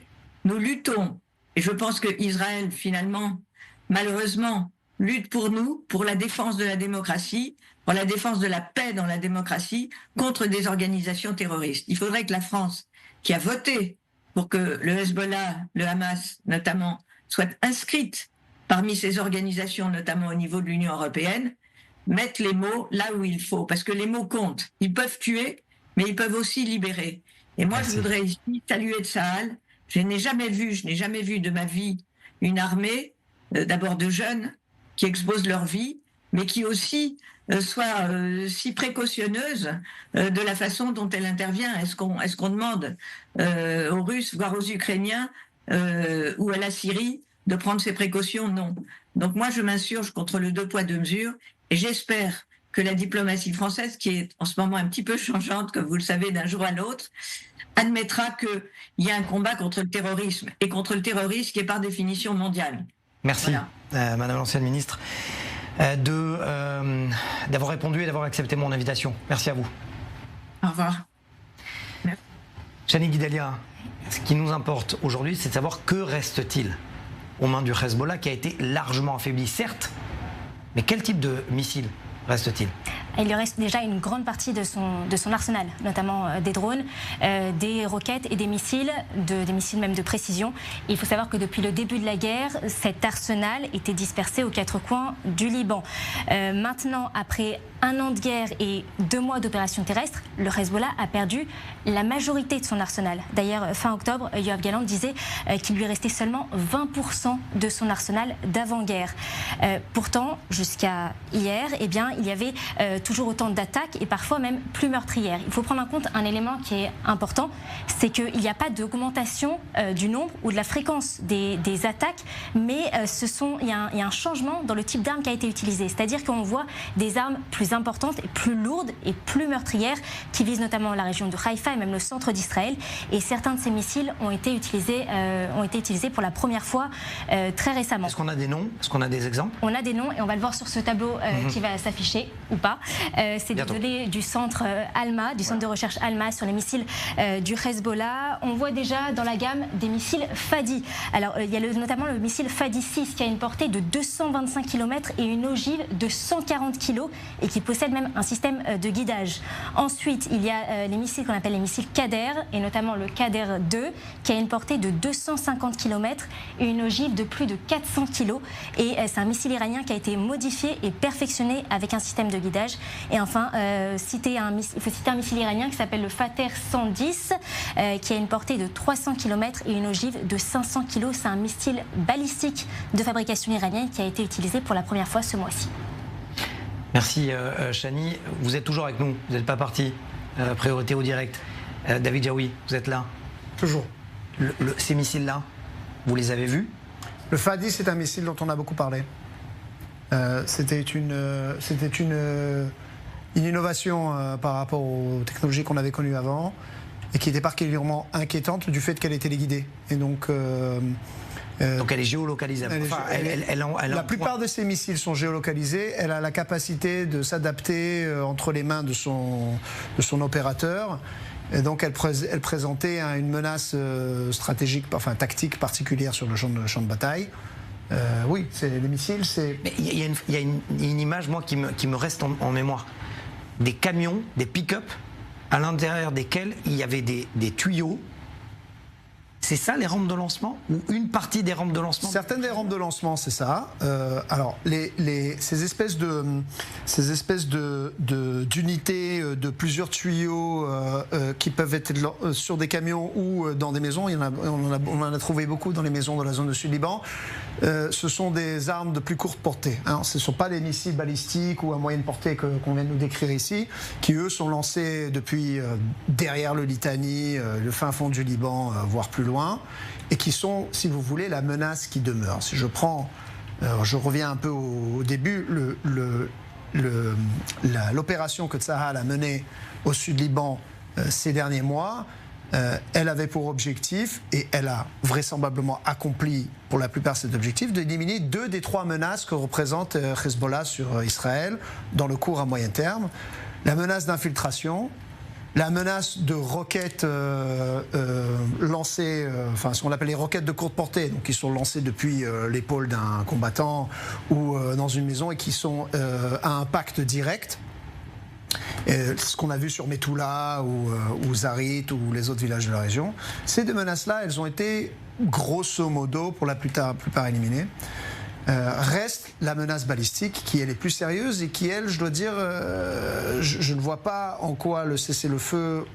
Nous luttons, et je pense que Israël, finalement, malheureusement, lutte pour nous, pour la défense de la démocratie, pour la défense de la paix dans la démocratie, contre des organisations terroristes. Il faudrait que la France, qui a voté pour que le Hezbollah, le Hamas notamment, soient inscrites parmi ces organisations, notamment au niveau de l'Union européenne, mette les mots là où il faut, parce que les mots comptent. Ils peuvent tuer, mais ils peuvent aussi libérer. Et moi, je voudrais ici saluer Tsahal. Je n'ai jamais vu de ma vie une armée, d'abord de jeunes, qui exposent leur vie, mais qui aussi soit si précautionneuse de la façon dont elle intervient. Est-ce qu'on demande aux Russes, voire aux Ukrainiens, ou à la Syrie, de prendre ces précautions? Non. Donc moi, je m'insurge contre le 2 poids 2 mesures, et j'espère que la diplomatie française, qui est en ce moment un petit peu changeante, comme vous le savez, d'un jour à l'autre, admettra qu'il y a un combat contre le terrorisme, et contre le terrorisme qui est par définition mondial. Merci, voilà. Madame l'ancienne ministre, d'avoir répondu et d'avoir accepté mon invitation. Merci à vous. Au revoir. Merci. Chani Guidalia, ce qui nous importe aujourd'hui, c'est de savoir que reste-t-il aux mains du Hezbollah, qui a été largement affaibli, certes, mais quel type de missile reste-t-il? Il lui reste déjà une grande partie de son arsenal, notamment des drones, des roquettes et des missiles même de précision. Et il faut savoir que depuis le début de la guerre, cet arsenal était dispersé aux 4 coins du Liban. Maintenant, après 1 an de guerre et 2 mois d'opérations terrestres, le Hezbollah a perdu la majorité de son arsenal. D'ailleurs, fin octobre, Yoav Gallant disait qu'il lui restait seulement 20% de son arsenal d'avant-guerre. Pourtant, jusqu'à hier, eh bien, il y avait toujours autant d'attaques et parfois même plus meurtrières. Il faut prendre en compte un élément qui est important, c'est qu'il n'y a pas d'augmentation du nombre ou de la fréquence des attaques, mais il y a un changement dans le type d'arme qui a été utilisé. C'est-à-dire qu'on voit des armes plus importantes, et plus lourdes et plus meurtrières qui visent notamment la région de Haïfa et même le centre d'Israël. Et certains de ces missiles ont été utilisés pour la première fois très récemment. Est-ce qu'on a des noms? Est-ce qu'on a des exemples? On a des noms et on va le voir sur ce tableau qui va s'afficher ou pas. C'est des données du centre Alma, du centre de recherche Alma sur les missiles du Hezbollah. On voit déjà dans la gamme des missiles Fadi. Alors il y a notamment le missile Fadi 6 qui a une portée de 225 km et une ogive de 140 kg et qui possède même un système de guidage. Ensuite, il y a les missiles qu'on appelle les missiles Kader et notamment le Kader 2 qui a une portée de 250 km et une ogive de plus de 400 kg. Et c'est un missile iranien qui a été modifié et perfectionné avec un système de guidage. Et enfin, il faut citer un missile iranien qui s'appelle le Fater 110, qui a une portée de 300 km et une ogive de 500 kg. C'est un missile balistique de fabrication iranienne qui a été utilisé pour la première fois ce mois-ci. Merci Chani. Vous êtes toujours avec nous, vous n'êtes pas parti. Priorité au direct. David Jaoui, vous êtes là? Toujours. Ces missiles-là, vous les avez vus? Le Fadi, c'est un missile dont on a beaucoup parlé. C'était une innovation par rapport aux technologies qu'on avait connues avant et qui était particulièrement inquiétante du fait qu'elle était téléguidée. Et donc elle est géolocalisable. La plupart de ces missiles sont géolocalisés. Elle a la capacité de s'adapter entre les mains de son opérateur. Et donc elle présentait une menace stratégique, enfin tactique particulière sur le champ de bataille. Oui, c'est les missiles, c'est... Il y a une image, moi, qui me reste en mémoire. Des camions, des pick-up, à l'intérieur desquels il y avait des tuyaux. C'est ça les rampes de lancement? Ou une partie des rampes de lancement? Certaines des rampes de lancement, c'est ça. Alors, ces espèces d'unités de plusieurs tuyaux qui peuvent être sur des camions ou dans des maisons, on en a trouvé beaucoup dans les maisons de la zone de Sud-Liban. Ce sont des armes de plus courte portée. Hein. Ce ne sont pas les missiles balistiques ou à moyenne portée qu'on vient de nous décrire ici, qui eux sont lancés depuis derrière le Litani, le fin fond du Liban, voire plus loin, et qui sont, si vous voulez, la menace qui demeure. Si je prends, je reviens un peu au début, l'opération que Tsahal a menée au Sud-Liban ces derniers mois, elle avait pour objectif, et elle a vraisemblablement accompli pour la plupart cet objectif, d'éliminer 2 des 3 menaces que représente Hezbollah sur Israël dans le court à moyen terme. La menace d'infiltration, la menace de roquettes lancées, enfin ce qu'on appelle les roquettes de courte portée, donc qui sont lancées depuis l'épaule d'un combattant ou dans une maison et qui sont à impact direct. Ce qu'on a vu sur Metula ou Zarit ou les autres villages de la région, ces 2 menaces-là, elles ont été grosso modo pour la plupart éliminées. Reste la menace balistique qui elle est plus sérieuse et qui elle, je dois dire, je ne vois pas en quoi le cessez-le-feu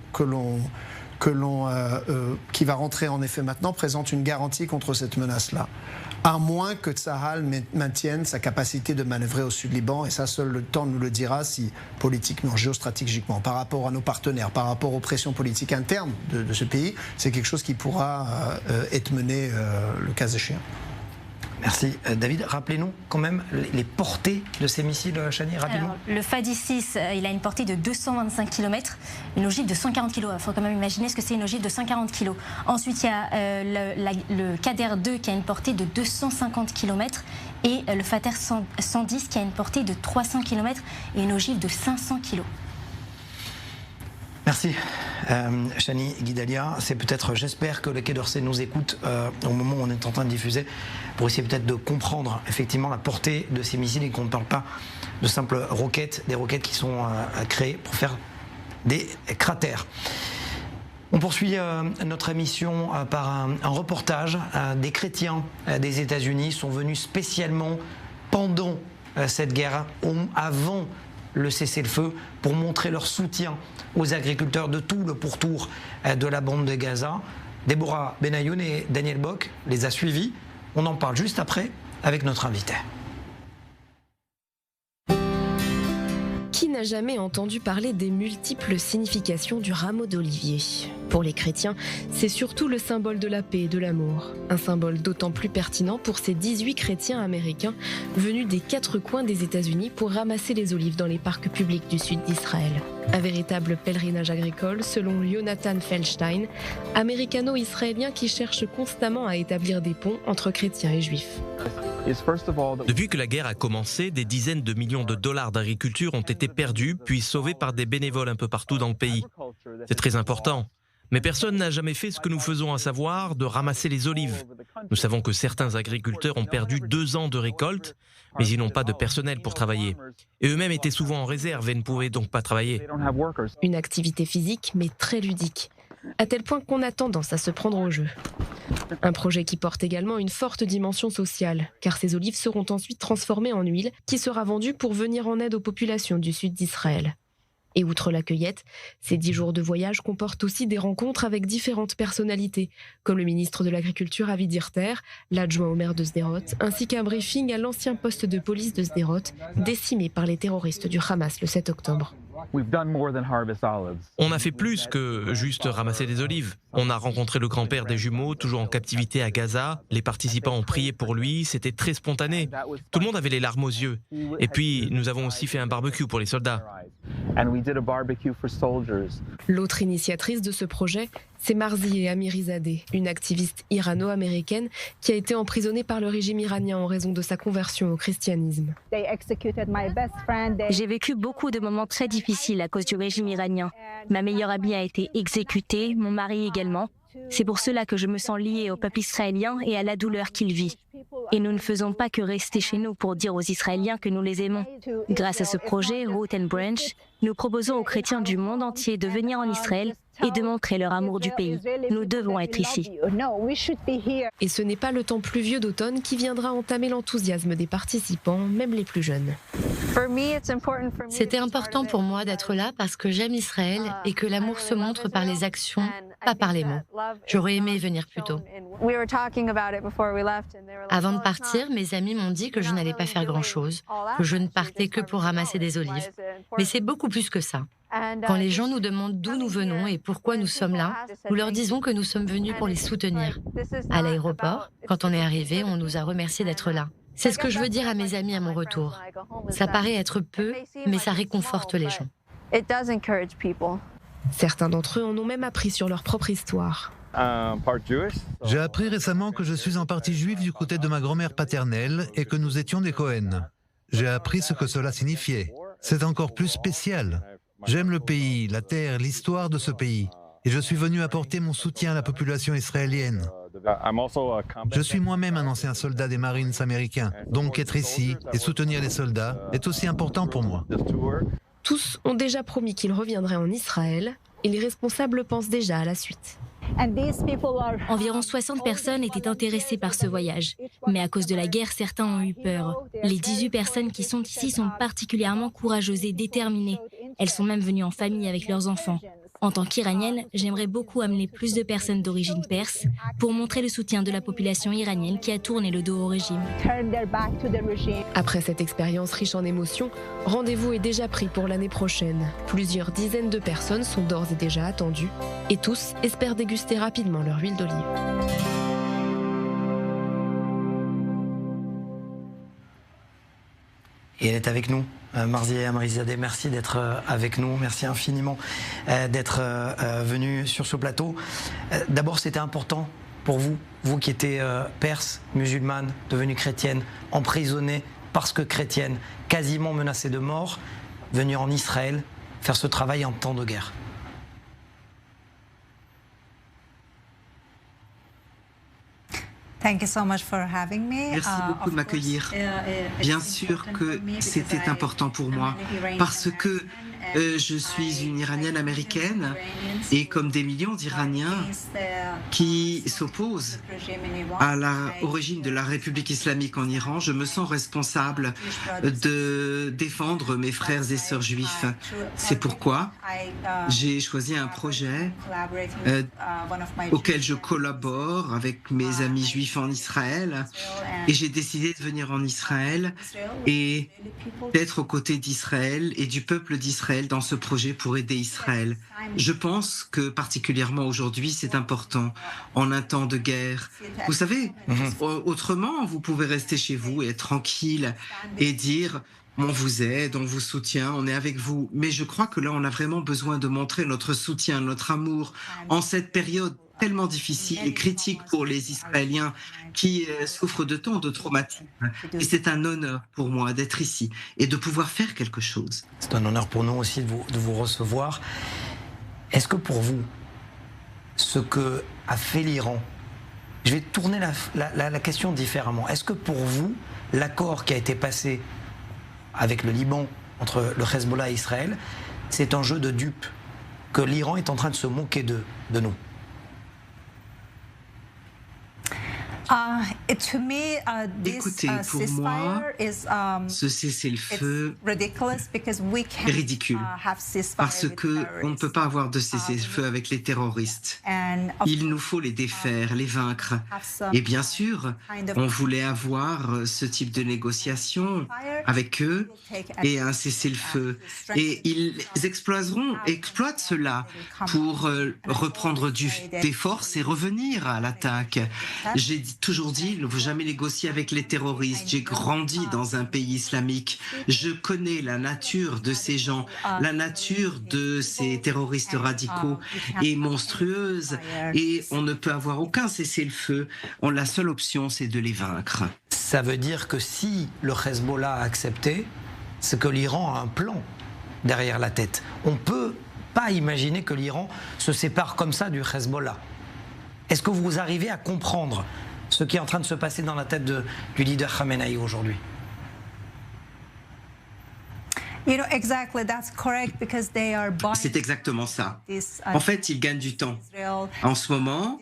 qui va rentrer en effet maintenant présente une garantie contre cette menace-là. À moins que Tsahal maintienne sa capacité de manœuvrer au Sud-Liban, et ça seul le temps nous le dira si politiquement, géostratégiquement, par rapport à nos partenaires, par rapport aux pressions politiques internes de ce pays, c'est quelque chose qui pourra être mené le cas échéant. Merci. David, rappelez-nous quand même les portées de ces missiles, Chani, rapidement. Alors, le Fadi-6, il a une portée de 225 km, une ogive de 140 kg. Il faut quand même imaginer ce que c'est une ogive de 140 kg. Ensuite, il y a le Kader-2 qui a une portée de 250 km et le Fater 110 qui a une portée de 300 km et une ogive de 500 kg. Merci, Chani Guidalia. C'est peut-être, j'espère que le Quai d'Orsay nous écoute au moment où on est en train de diffuser pour essayer peut-être de comprendre effectivement la portée de ces missiles et qu'on ne parle pas de simples roquettes, des roquettes qui sont créées pour faire des cratères. On poursuit notre émission par un reportage. Des chrétiens des États-Unis sont venus spécialement pendant cette guerre, avant le cessez-le-feu, pour montrer leur soutien aux agriculteurs de tout le pourtour de la bande de Gaza. Déborah Benayoun et Daniel Bock les a suivis. On en parle juste après avec notre invité. Qui n'a jamais entendu parler des multiples significations du rameau d'olivier ? Pour les chrétiens, c'est surtout le symbole de la paix et de l'amour. Un symbole d'autant plus pertinent pour ces 18 chrétiens américains venus des 4 coins des États-Unis pour ramasser les olives dans les parcs publics du sud d'Israël. Un véritable pèlerinage agricole, selon Jonathan Feldstein, américano-israélien qui cherche constamment à établir des ponts entre chrétiens et juifs. Depuis que la guerre a commencé, des dizaines de millions de dollars d'agriculture ont été perdus, puis sauvés par des bénévoles un peu partout dans le pays. C'est très important. Mais personne n'a jamais fait ce que nous faisons, à savoir de ramasser les olives. Nous savons que certains agriculteurs ont perdu 2 ans de récolte, mais ils n'ont pas de personnel pour travailler. Et eux-mêmes étaient souvent en réserve et ne pouvaient donc pas travailler. Une activité physique, mais très ludique, à tel point qu'on a tendance à se prendre au jeu. Un projet qui porte également une forte dimension sociale, car ces olives seront ensuite transformées en huile qui sera vendue pour venir en aide aux populations du sud d'Israël. Et outre la cueillette, ces 10 jours de voyage comportent aussi des rencontres avec différentes personnalités, comme le ministre de l'Agriculture Avi Dirter, l'adjoint au maire de Sderot, ainsi qu'un briefing à l'ancien poste de police de Sderot, décimé par les terroristes du Hamas le 7 octobre. On a fait plus que juste ramasser des olives. On a rencontré le grand-père des jumeaux, toujours en captivité à Gaza. Les participants ont prié pour lui, c'était très spontané. Tout le monde avait les larmes aux yeux. Et puis, nous avons aussi fait un barbecue pour les soldats. L'autre initiatrice de ce projet, c'est Marzieh Amirizadeh, une activiste irano-américaine qui a été emprisonnée par le régime iranien en raison de sa conversion au christianisme. J'ai vécu beaucoup de moments très difficiles à cause du régime iranien. Ma meilleure amie a été exécutée, mon mari également. C'est pour cela que je me sens liée au peuple israélien et à la douleur qu'il vit. Et nous ne faisons pas que rester chez nous pour dire aux Israéliens que nous les aimons. Grâce à ce projet, Root and Branch, Nous proposons aux chrétiens du monde entier de venir en Israël et de montrer leur amour du pays. Nous devons être ici. Et ce n'est pas le temps pluvieux d'automne qui viendra entamer l'enthousiasme des participants, même les plus jeunes. C'était important pour moi d'être là parce que j'aime Israël et que l'amour se montre par les actions, pas par les mots. J'aurais aimé venir plus tôt. Avant de partir, mes amis m'ont dit que je n'allais pas faire grand-chose, que je ne partais que pour ramasser des olives. Mais c'est beaucoup plus que ça. Quand les gens nous demandent d'où nous venons et pourquoi nous sommes là, nous leur disons que nous sommes venus pour les soutenir. À l'aéroport, quand on est arrivé, on nous a remerciés d'être là. C'est ce que je veux dire à mes amis à mon retour. Ça paraît être peu, mais ça réconforte les gens. Certains d'entre eux en ont même appris sur leur propre histoire. J'ai appris récemment que je suis en partie juif du côté de ma grand-mère paternelle et que nous étions des Cohen. J'ai appris ce que cela signifiait. C'est encore plus spécial. J'aime le pays, la terre, l'histoire de ce pays. Et je suis venu apporter mon soutien à la population israélienne. Je suis moi-même un ancien soldat des Marines américains. Donc être ici et soutenir les soldats est aussi important pour moi. Tous ont déjà promis qu'ils reviendraient en Israël et les responsables pensent déjà à la suite. Environ 60 personnes étaient intéressées par ce voyage. Mais à cause de la guerre, certains ont eu peur. Les 18 personnes qui sont ici sont particulièrement courageuses et déterminées. Elles sont même venues en famille avec leurs enfants. En tant qu'Iranienne, j'aimerais beaucoup amener plus de personnes d'origine perse pour montrer le soutien de la population iranienne qui a tourné le dos au régime. Après cette expérience riche en émotions, rendez-vous est déjà pris pour l'année prochaine. Plusieurs dizaines de personnes sont d'ores et déjà attendues et tous espèrent déguster rapidement leur huile d'olive. Et elle est avec nous, Marzieh Amrizadeh, merci d'être avec nous, merci infiniment d'être venu sur ce plateau. D'abord, c'était important pour vous, vous qui étiez perse, musulmane, devenue chrétienne, emprisonnée parce que chrétienne, quasiment menacée de mort, venue en Israël faire ce travail en temps de guerre. Merci beaucoup de m'accueillir. Bien sûr que c'était important pour moi parce que je suis une Iranienne américaine et comme des millions d'Iraniens qui s'opposent au régime de la République islamique en Iran, je me sens responsable de défendre mes frères et sœurs juifs. C'est pourquoi j'ai choisi un projet auquel je collabore avec mes amis juifs en Israël et j'ai décidé de venir en Israël et d'être aux côtés d'Israël et du peuple d'Israël dans ce projet pour aider Israël. Je pense que particulièrement aujourd'hui, c'est important en un temps de guerre. Vous savez, autrement, vous pouvez rester chez vous et être tranquille et dire on vous aide, on vous soutient, on est avec vous. Mais je crois que là, on a vraiment besoin de montrer notre soutien, notre amour en cette période tellement difficile et critique pour les Israéliens qui souffrent de tant de traumatismes. Et c'est un honneur pour moi d'être ici et de pouvoir faire quelque chose. C'est un honneur pour nous aussi de vous recevoir. Est-ce que pour vous, ce que a fait l'Iran, je vais tourner la question différemment. Est-ce que pour vous, l'accord qui a été passé avec le Liban entre le Hezbollah et Israël, c'est un jeu de dupes, que l'Iran est en train de se moquer de nous? Écoutez, pour moi, ce cessez-le-feu est ridicule parce qu'on ne peut pas avoir de cessez-le-feu avec les terroristes. Il nous faut les défaire, les vaincre. Et bien sûr, on voulait avoir ce type de négociation avec eux et un cessez-le-feu. Et ils exploitent cela pour reprendre des forces et revenir à l'attaque. J'ai toujours dit, ne faut jamais négocier avec les terroristes. J'ai grandi dans un pays islamique. Je connais la nature de ces gens. La nature de ces terroristes radicaux est monstrueuse et on ne peut avoir aucun cessez-le-feu. La seule option, c'est de les vaincre. Ça veut dire que si le Hezbollah a accepté, c'est que l'Iran a un plan derrière la tête. On ne peut pas imaginer que l'Iran se sépare comme ça du Hezbollah. Est-ce que vous arrivez à comprendre ce qui est en train de se passer dans la tête du leader Khamenei aujourd'hui? C'est exactement ça. En fait, ils gagnent du temps. En ce moment,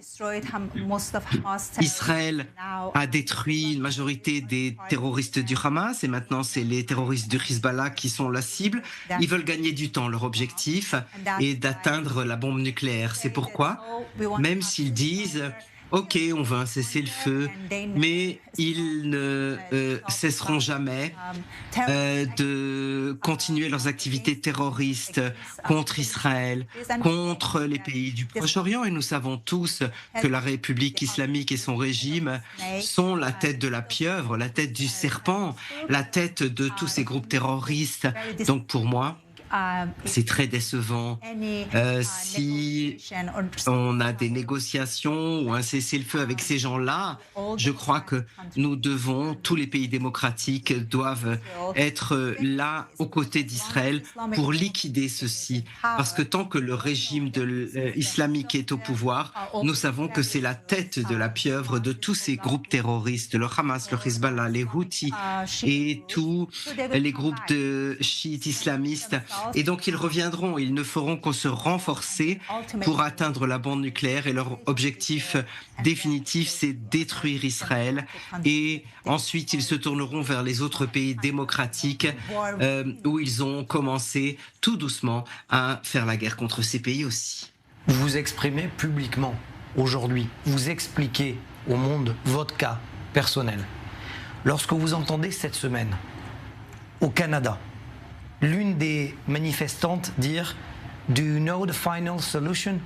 Israël a détruit une majorité des terroristes du Hamas et maintenant c'est les terroristes du Hezbollah qui sont la cible. Ils veulent gagner du temps. Leur objectif est d'atteindre la bombe nucléaire. C'est pourquoi, même s'ils disent OK, on veut un cessez-le-feu, mais ils ne cesseront jamais de continuer leurs activités terroristes contre Israël, contre les pays du Proche-Orient. Et nous savons tous que la République islamique et son régime sont la tête de la pieuvre, la tête du serpent, la tête de tous ces groupes terroristes. Donc pour moi, c'est très décevant si on a des négociations ou un cessez-le-feu avec ces gens-là. Je crois que nous devons, tous les pays démocratiques doivent être là aux côtés d'Israël pour liquider ceci. Parce que tant que le régime islamique est au pouvoir, nous savons que c'est la tête de la pieuvre de tous ces groupes terroristes, le Hamas, le Hezbollah, les Houthis et tous les groupes de chiites islamistes. Et donc ils reviendront, ils ne feront que se renforcer pour atteindre la bombe nucléaire et leur objectif définitif c'est détruire Israël et ensuite ils se tourneront vers les autres pays démocratiques où ils ont commencé tout doucement à faire la guerre contre ces pays aussi. Vous vous exprimez publiquement aujourd'hui, vous expliquez au monde votre cas personnel. Lorsque vous entendez cette semaine au Canada, l'une des manifestantes dire « Do you know the final solution ?»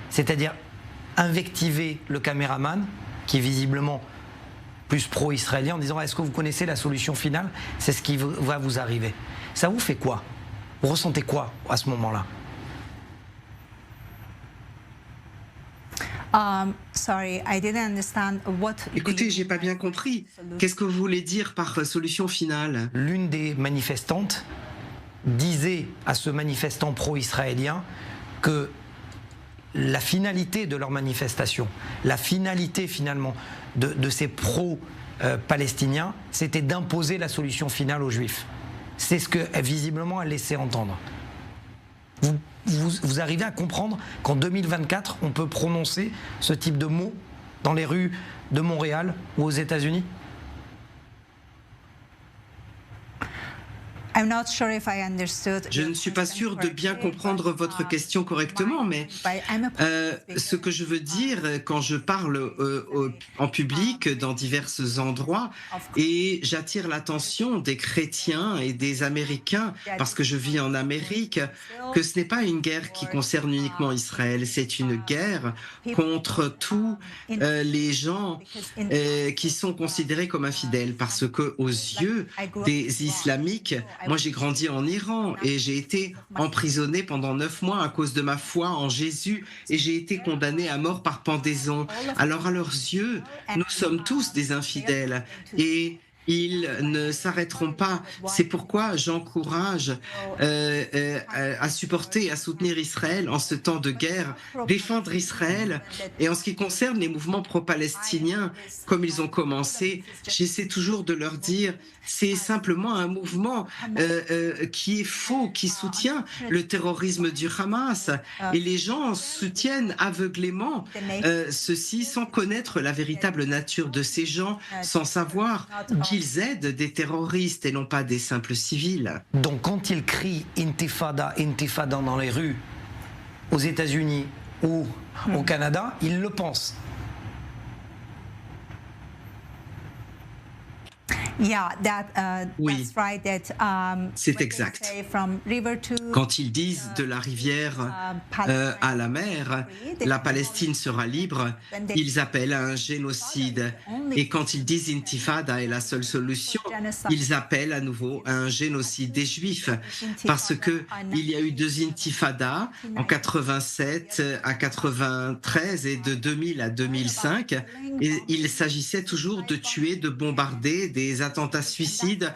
c'est-à-dire invectiver le caméraman, qui est visiblement plus pro-israélien, en disant « Est-ce que vous connaissez la solution finale ? C'est ce qui va vous arriver. » Ça vous fait quoi ? Vous ressentez quoi à ce moment-là ? Écoutez, j'ai pas bien compris. Qu'est-ce que vous voulez dire par solution finale ? L'une des manifestantes disait à ce manifestant pro-israélien que la finalité de leur manifestation, la finalité finalement de ces pro-palestiniens, c'était d'imposer la solution finale aux Juifs. C'est ce que visiblement elle laissait entendre. Vous arrivez à comprendre qu'en 2024, on peut prononcer ce type de mots dans les rues de Montréal ou aux États-Unis ? Je ne suis pas sûr de bien comprendre votre question correctement, mais ce que je veux dire quand je parle en public dans divers endroits, et j'attire l'attention des chrétiens et des Américains, parce que je vis en Amérique, que ce n'est pas une guerre qui concerne uniquement Israël, c'est une guerre contre tous les gens qui sont considérés comme infidèles, parce que aux yeux des islamiques, moi, j'ai grandi en Iran et j'ai été emprisonné pendant 9 mois à cause de ma foi en Jésus et j'ai été condamné à mort par pendaison. Alors, à leurs yeux, nous sommes tous des infidèles et ils ne s'arrêteront pas. C'est pourquoi j'encourage à supporter et à soutenir Israël en ce temps de guerre, défendre Israël. Et en ce qui concerne les mouvements pro-palestiniens, comme ils ont commencé, j'essaie toujours de leur dire c'est simplement un mouvement qui est faux, qui soutient le terrorisme du Hamas. Et les gens soutiennent aveuglément ceci sans connaître la véritable nature de ces gens, sans savoir qu'ils aident des terroristes et non pas des simples civils. Donc quand ils crient Intifada, Intifada dans les rues, aux États-Unis ou au Canada, ils le pensent. Oui, c'est exact. Quand ils disent de la rivière à la mer, la Palestine sera libre, ils appellent à un génocide. Et quand ils disent Intifada est la seule solution, ils appellent à nouveau à un génocide des Juifs. Parce qu'il y a eu 2 intifadas, en 87 à 93 et de 2000 à 2005. Et il s'agissait toujours de tuer, de bombarder des attentats suicides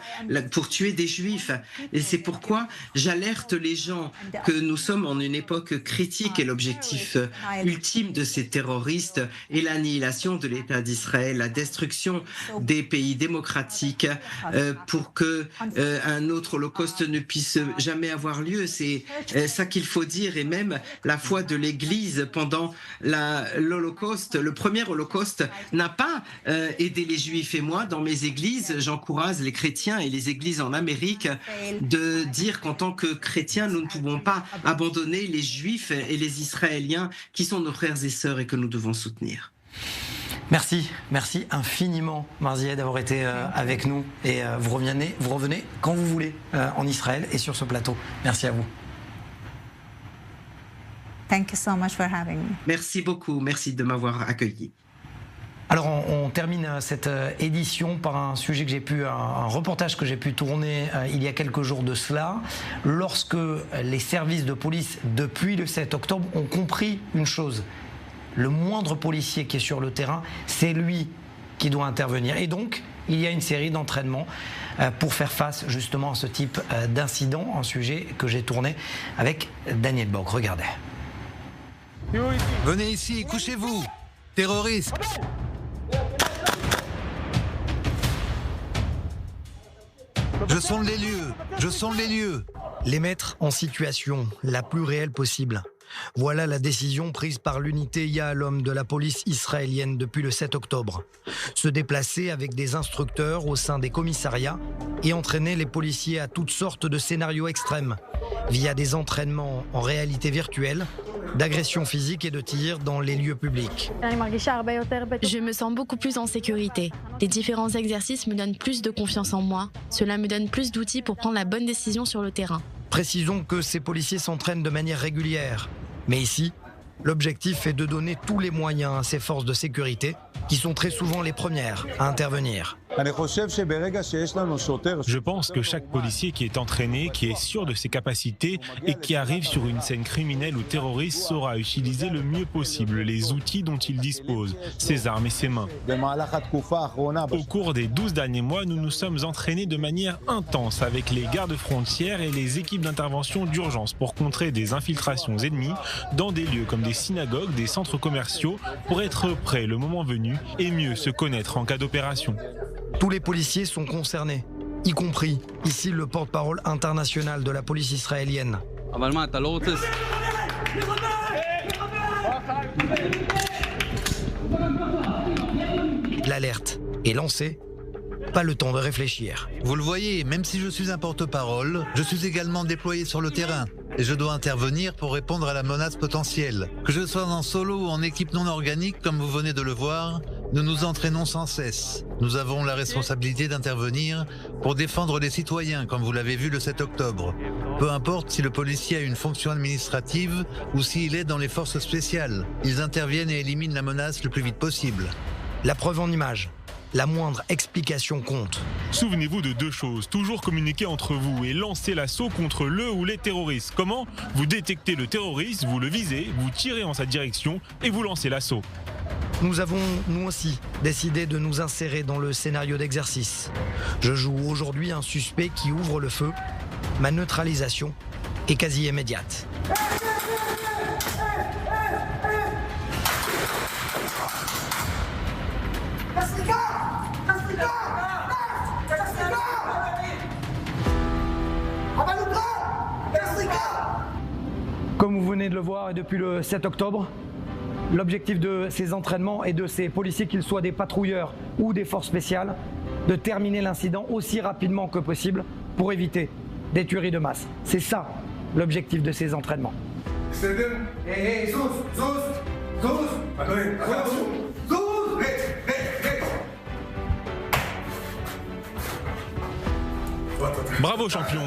pour tuer des juifs. Et c'est pourquoi j'alerte les gens que nous sommes en une époque critique et l'objectif ultime de ces terroristes est l'annihilation de l'État d'Israël, la destruction des pays démocratiques pour que un autre holocauste ne puisse jamais avoir lieu. C'est ça qu'il faut dire. Et même la foi de l'Église pendant l'Holocauste, le premier Holocauste, n'a pas aidé les Juifs. Et moi, dans mes églises, j'encourage les chrétiens et les églises en Amérique de dire qu'en tant que chrétiens, nous ne pouvons pas abandonner les Juifs et les Israéliens qui sont nos frères et sœurs et que nous devons soutenir. Merci infiniment Marzieh d'avoir été avec nous et vous revenez quand vous voulez en Israël et sur ce plateau. Merci à vous. Thank you so much for having me. Merci beaucoup, merci de m'avoir accueilli. Alors on termine cette édition par un sujet que un reportage que j'ai pu tourner il y a quelques jours de cela, lorsque les services de police depuis le 7 octobre ont compris une chose. Le moindre policier qui est sur le terrain, c'est lui qui doit intervenir. Et donc, il y a une série d'entraînements pour faire face justement à ce type d'incident, un sujet que j'ai tourné avec Daniel Bock. Regardez. Venez ici, couchez-vous. Terroristes. Je sonde les lieux. Les mettre en situation la plus réelle possible. Voilà la décision prise par l'unité Yahalom de la police israélienne depuis le 7 octobre. Se déplacer avec des instructeurs au sein des commissariats et entraîner les policiers à toutes sortes de scénarios extrêmes, via des entraînements en réalité virtuelle, d'agression physique et de tir dans les lieux publics. Je me sens beaucoup plus en sécurité. Les différents exercices me donnent plus de confiance en moi. Cela me donne plus d'outils pour prendre la bonne décision sur le terrain. Précisons que ces policiers s'entraînent de manière régulière. Mais ici, l'objectif est de donner tous les moyens à ces forces de sécurité, qui sont très souvent les premières à intervenir. Je pense que chaque policier qui est entraîné, qui est sûr de ses capacités et qui arrive sur une scène criminelle ou terroriste saura utiliser le mieux possible les outils dont il dispose, ses armes et ses mains. Au cours des 12 derniers mois, nous nous sommes entraînés de manière intense avec les gardes-frontières et les équipes d'intervention d'urgence pour contrer des infiltrations ennemies dans des lieux comme des synagogues, des centres commerciaux, pour être prêts le moment venu et mieux se connaître en cas d'opération. Tous les policiers sont concernés, y compris ici le porte-parole international de la police israélienne. L'alerte est lancée, pas le temps de réfléchir. Vous le voyez, même si je suis un porte-parole, je suis également déployé sur le terrain. Et je dois intervenir pour répondre à la menace potentielle. Que je sois en solo ou en équipe non organique, comme vous venez de le voir, nous nous entraînons sans cesse. Nous avons la responsabilité d'intervenir pour défendre les citoyens, comme vous l'avez vu le 7 octobre. Peu importe si le policier a une fonction administrative ou s'il est dans les forces spéciales. Ils interviennent et éliminent la menace le plus vite possible. La preuve en image. La moindre explication compte. Souvenez-vous de deux choses, toujours communiquer entre vous et lancer l'assaut contre le ou les terroristes. Comment ? Vous détectez le terroriste, vous le visez, vous tirez en sa direction et vous lancez l'assaut. Nous avons, nous aussi, décidé de nous insérer dans le scénario d'exercice. Je joue aujourd'hui un suspect qui ouvre le feu. Ma neutralisation est quasi immédiate. Comme vous venez de le voir, et depuis le 7 octobre, l'objectif de ces entraînements et de ces policiers, qu'ils soient des patrouilleurs ou des forces spéciales, de terminer l'incident aussi rapidement que possible pour éviter des tueries de masse. C'est ça l'objectif de ces entraînements. Bravo champion.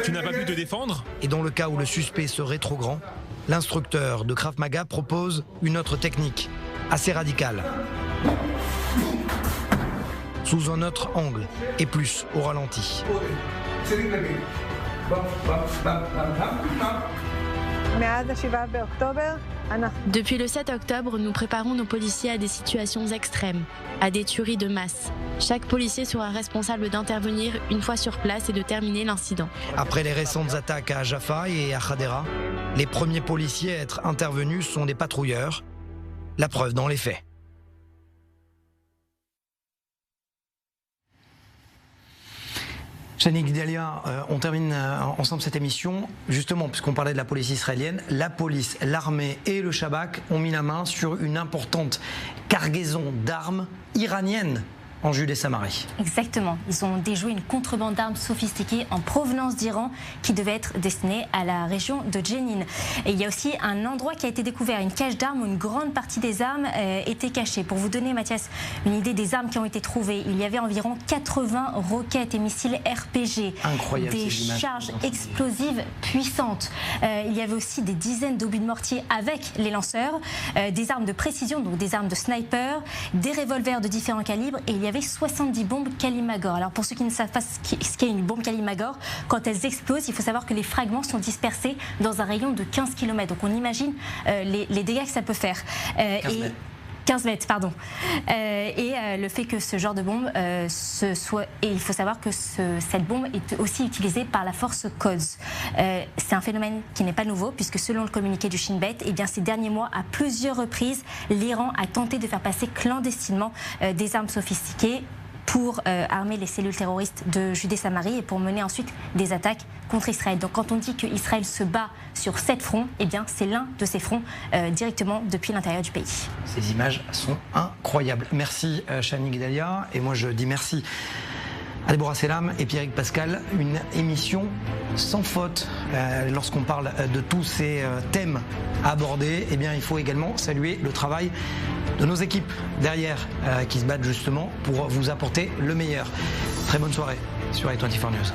Tu n'as pas pu te défendre ? Et dans le cas où le suspect serait trop grand, l'instructeur de Krav Maga propose une autre technique, assez radicale. Sous un autre angle et plus au ralenti. מאז ה-7 באוקטובר Depuis le 7 octobre, nous préparons nos policiers à des situations extrêmes, à des tueries de masse. Chaque policier sera responsable d'intervenir une fois sur place et de terminer l'incident. Après les récentes attaques à Jaffa et à Hadera, les premiers policiers à être intervenus sont des patrouilleurs. La preuve dans les faits. Shani Gdalia, on termine ensemble cette émission. Justement, puisqu'on parlait de la police israélienne, la police, l'armée et le Shabak ont mis la main sur une importante cargaison d'armes iraniennes en Judée-Samarie. Exactement. Ils ont déjoué une contrebande d'armes sophistiquées en provenance d'Iran qui devait être destinée à la région de Jenin. Et il y a aussi un endroit qui a été découvert, une cache d'armes où une grande partie des armes était cachée. Pour vous donner, Mathias, une idée des armes qui ont été trouvées, il y avait environ 80 roquettes et missiles RPG. Incroyable, des charges explosives puissantes. Il y avait aussi des dizaines d'obus de mortier avec les lanceurs, des armes de précision, donc des armes de sniper, des revolvers de différents calibres, et il y avait 70 bombes Kalimagor. Alors pour ceux qui ne savent pas ce qu'est une bombe Kalimagor, quand elles explosent, il faut savoir que les fragments sont dispersés dans un rayon de 15 km. Donc on imagine les dégâts que ça peut faire. 15 mètres, pardon. Le fait que ce genre de bombe et il faut savoir que cette bombe est aussi utilisée par la force Quds. C'est un phénomène qui n'est pas nouveau, puisque selon le communiqué du Shin Bet, ces derniers mois, à plusieurs reprises, l'Iran a tenté de faire passer clandestinement des armes sophistiquées pour armer les cellules terroristes de Judée-Samarie et pour mener ensuite des attaques contre Israël. Donc quand on dit qu'Israël se bat sur 7 fronts, c'est l'un de ces fronts directement depuis l'intérieur du pays. Ces images sont incroyables. Merci Shani Gdalia, et moi je dis merci à Déborah Selam et Pierrick Pascal. Une émission sans faute. Lorsqu'on parle de tous ces thèmes à aborder, il faut également saluer le travail de nos équipes derrière qui se battent justement pour vous apporter le meilleur. Très bonne soirée sur i24 News.